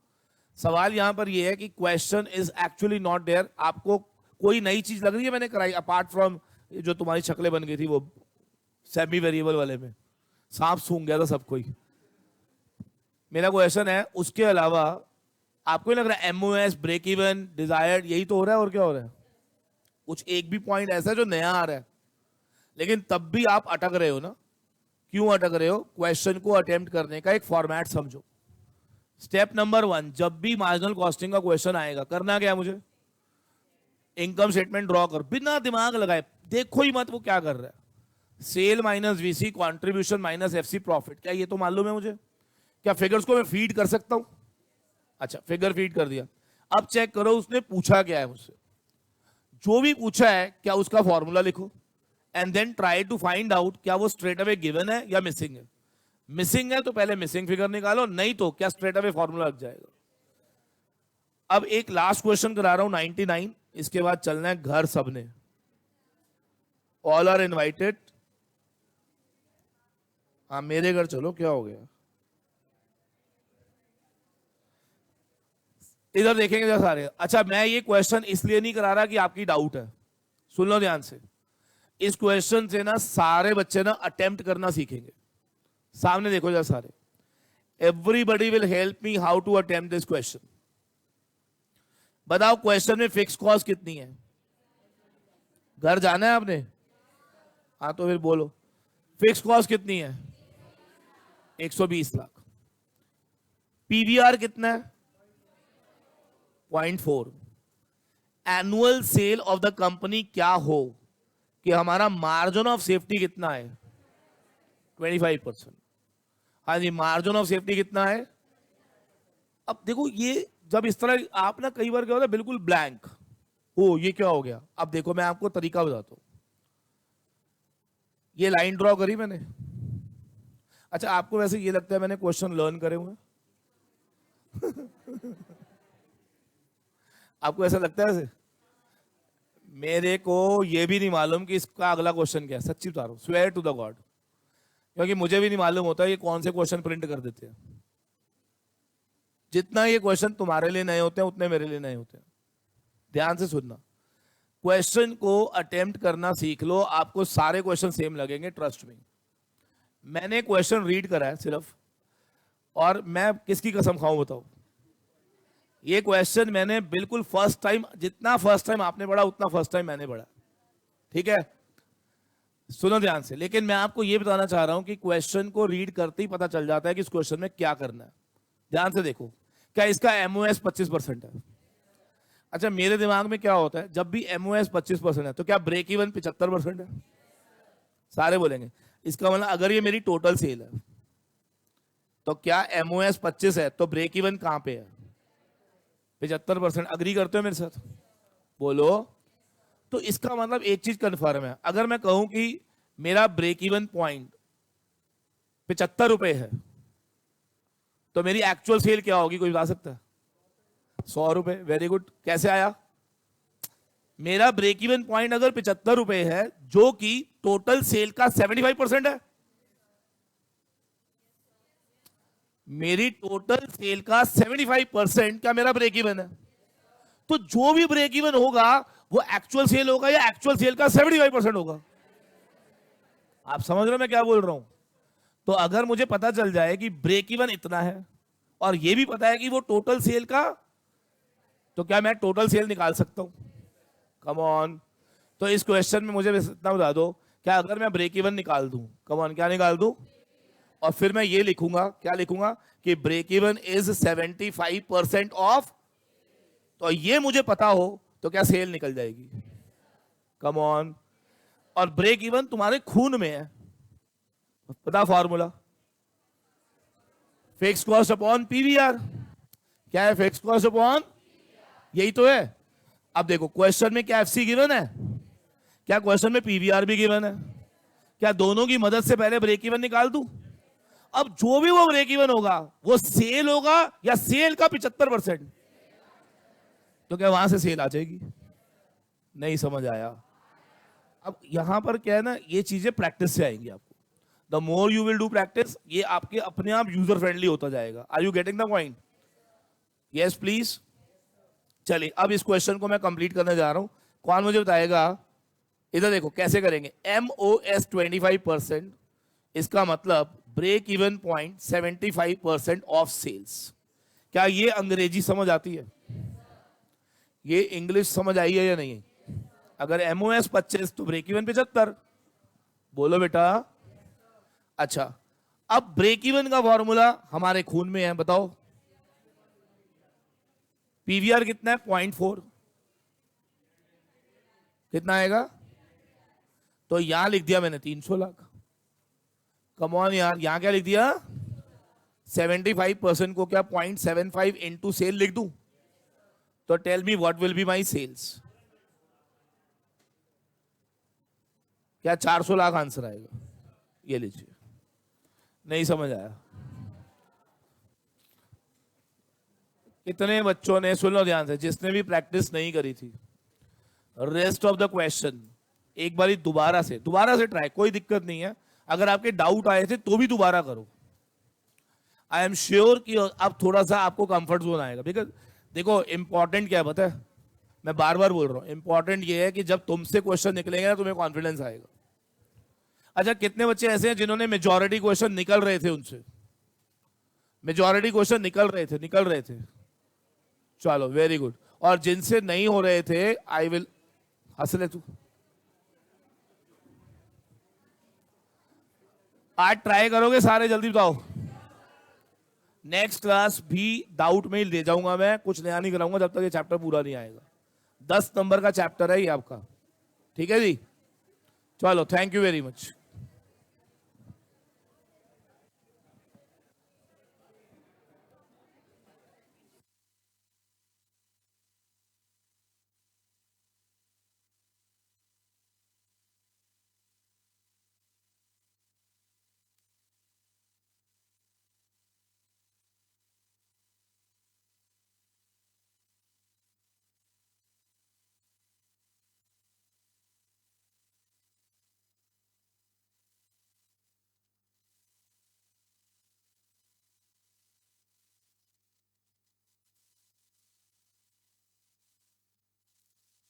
सवाल यहां पर ये है कि question is actually not there. आपको कोई नई चीज लग रही है मैंने कराई अपार्ट फ्रॉम जो तुम्हारी शक्लें बन गई थी वो सेमी वेरिएबल वाले में, सांप सूंघ गया था सबको ही। मेरा क्वेश्चन है उसके अलावा आपको नहीं लग रहा एमओएस, ब्रेक इवन, डिजायर्ड यही तो हो रहा है और क्या हो रहा है? कुछ एक भी पॉइंट ऐसा है जो नया आ रहा है, लेकिन तब भी आप अटक रहे हो ना। क्यों अटक रहे हो? क्वेश्चन को अटेम्प्ट करने का एक फॉर्मेट समझो। स्टेप नंबर 1, जब भी मार्जिनल कॉस्टिंग का क्वेश्चन आएगा करना क्या है मुझे? इनकम स्टेटमेंट ड्रॉ कर, बिना दिमाग लगाए, देखो ही मत वो क्या कर रहा है। Sale minus VC contribution minus FC profit, क्या ये तो मालूम है मुझे? क्या फिगर्स को मैं फीड कर सकता हूं? अच्छा, फिगर फीड कर दिया। अब चेक करो उसने पूछा क्या है मुझसे। जो भी पूछा है क्या उसका फॉर्मूला लिखो and then try to find out क्या वो स्ट्रेट अवे गिवन है या मिसिंग है। मिसिंग है तो पहले मिसिंग फिगर निकालो, नहीं तो क्या स्ट्रेट अवे फॉर्मूला लग जाएगा। अब एक लास्ट क्वेश्चन करा रहा हूं 99, इसके बाद चलना है घर सबने। All are invited. हाँ मेरे घर चलो, क्या हो गया? इधर देखेंगे जरा सारे। अच्छा, मैं ये क्वेश्चन इसलिए नहीं करा रहा कि आपकी डाउट है, सुन लो ध्यान से। इस क्वेश्चन से ना सारे बच्चे ना अटेम्प्ट करना सीखेंगे। सामने देखो जरा सारे। Everybody will help me how to attempt this question. बताओ क्वेश्चन में फिक्स कॉस्ट कितनी है? घर जाना है आपने? हाँ तो फिर बोलो फिक्स कॉस्ट कितनी है? 120 लाख। पीवीआर कितना है? 0.4। Annual sale of the company क्या हो कि हमारा मार्जिन ऑफ सेफ्टी कितना है? 25%। हाँ जी, मार्जिन ऑफ सेफ्टी कितना है? अब देखो ये जब इस तरह आप ना कई बार क्या होता है बिल्कुल ब्लैंक हो, ये क्या हो गया। अब देखो मैं आपको तरीका बताता हूं। ये लाइन ड्रॉ करी मैंने। अच्छा, आपको वैसे ये लगता है मैंने क्वेश्चन लर्न करे हुए? आपको ऐसा लगता है? वैसे मेरे को ये भी नहीं मालूम कि इसका अगला क्वेश्चन क्या है, सच्ची बता रहा हूं, स्वेयर टू द गॉड। क्योंकि मुझे भी नहीं मालूम होता ये कौन से क्वेश्चन प्रिंट कर देते हैं। जितना ये क्वेश्चन तुम्हारे लिए नए होते हैं उतने मेरे लिए नए होते हैं। ध्यान से सुनना, क्वेश्चन को अटेम्प्ट करना सीख लो, आपको सारे क्वेश्चन सेम लगेंगे, ट्रस्ट मी। मैंने क्वेश्चन रीड करा है सिर्फ, और मैं किसकी कसम खाऊं बताओ? ये क्वेश्चन मैंने बिल्कुल फर्स्ट टाइम, जितना फर्स्ट टाइम आपने पढ़ा उतना फर्स्ट टाइम मैंने पढ़ा। ठीक है, सुनो ध्यान से। लेकिन मैं आपको ये बताना चाह रहा हूं कि क्वेश्चन को रीड करते ही पता चल जाता है कि इस क्वेश्चन में क्या करना है। ध्यान से देखो, क्या इसका एमओएस 25% है? अच्छा, मेरे दिमाग में क्या होता है जब भी एमओएस 25% है तो क्या ब्रेक इवन 75% है? सारे बोलेंगे इसका मतलब अगर ये मेरी टोटल सेल है तो क्या एमओएस 25 है तो ब्रेक इवन कहां पे है? 75%। अग्री करते हो मेरे साथ? बोलो। तो इसका मतलब एक चीज कंफर्म है, अगर मैं कहूं कि मेरा ब्रेक इवन पॉइंट 75 रुपए है तो मेरी एक्चुअल सेल क्या होगी? कोई बता सकता है? 100 रुपए। Very good. कैसे आया? मेरा ब्रेक इवन पॉइंट अगर 75 रुपए है जो कि टोटल सेल का 75% है, मेरी टोटल सेल का 75% क्या मेरा ब्रेक इवन है? तो जो भी ब्रेक इवन होगा वो एक्चुअल सेल होगा या एक्चुअल सेल का 75% होगा? आप समझ रहे हो मैं क्या बोल रहा हूं? तो अगर मुझे पता चल जाए कि ब्रेक इवन इतना है और ये भी पता है कि वो टोटल सेल का, तो क्या मैं टोटल सेल निकाल सकता हूं? Come on. तो इस क्वेश्चन में मुझे इतना बता दो, क्या अगर मैं ब्रेक इवन निकाल दूं, कम ऑन, क्या निकाल दूं, और फिर मैं ये लिखूंगा, क्या लिखूंगा कि ब्रेक इवन इज 75% ऑफ, तो ये मुझे पता हो तो क्या सेल निकल जाएगी? Come on. और ब्रेक इवन तुम्हारे खून में है, पता formula, fix cost upon PVR. क्या है? फिक्स कॉस्ट अपॉन, यही तो है। अब देखो क्वेश्चन में क्या एफसी गिवन है? क्या क्वेश्चन में पीवीआर भी गिवन है? क्या दोनों की मदद से पहले ब्रेक इवन निकाल दूं? अब जो भी वो ब्रेक इवन होगा वो सेल होगा या सेल का 75%? तो क्या वहां से सेल आ जाएगी? नहीं समझ आया? अब यहां पर क्या है ना, ये चीजें प्रैक्टिस से आएंगी आपको। The more you will do practice, ये आपके अपने आप यूजर फ्रेंडली होता जाएगा। Are you getting the point? Yes please. चलिए अब इस क्वेश्चन को मैं कंप्लीट करने जा रहा हूं। कौन मुझे बताएगा? इधर देखो कैसे करेंगे। MOS 25%, इसका मतलब break even point 75% of sales. क्या ये अंग्रेजी समझ आती है? ये इंग्लिश समझ आई है या नहीं? अगर MOS 25 तो ब्रेक इवन 75। बोलो बेटा। अच्छा, अब ब्रेक इवन का फॉर्मूला हमारे खून में है, बताओ। PVR कितना है? 0.4। कितना आएगा? तो यहां लिख दिया मैंने 300 लाख। कम ऑन यार, यहां क्या लिख दिया? 75% को क्या 0.75 इंटू सेल लिख दूं? तो tell me what will be my sales. क्या 400 लाख आंसर आएगा? ये लीजिए। नहीं समझ आया? कितने बच्चों ने, सुन लो ध्यान से, जिसने भी प्रैक्टिस नहीं करी थी, रेस्ट ऑफ द क्वेश्चन एक बारी दोबारा से ट्राई, कोई दिक्कत नहीं है। अगर आपके डाउट आए थे तो भी दोबारा करो। आई एम श्योर कि अब थोड़ा सा आपको कंफर्ट जोन आएगा। बिकॉज देखो इंपॉर्टेंट क्या है पता है, मैं बार बार बोल रहा हूं, इंपॉर्टेंट ये है कि जब तुमसे क्वेश्चन निकलेंगे ना तुम्हें कॉन्फिडेंस आएगा। अच्छा, कितने बच्चे ऐसे हैं जिन्होंने मेजॉरिटी क्वेश्चन निकल रहे थे, उनसे मेजॉरिटी क्वेश्चन निकल रहे थे? चलो वेरी गुड। और जिनसे नहीं हो रहे थे, आई विल, हंस ले तू, आज ट्राई करोगे सारे? जल्दी बताओ। नेक्स्ट क्लास भी डाउट में ही ले जाऊंगा मैं, कुछ नया नहीं कराऊंगा जब तक ये चैप्टर पूरा नहीं आएगा। 10 नंबर का चैप्टर है ये आपका, ठीक है जी। चलो, थैंक यू वेरी मच।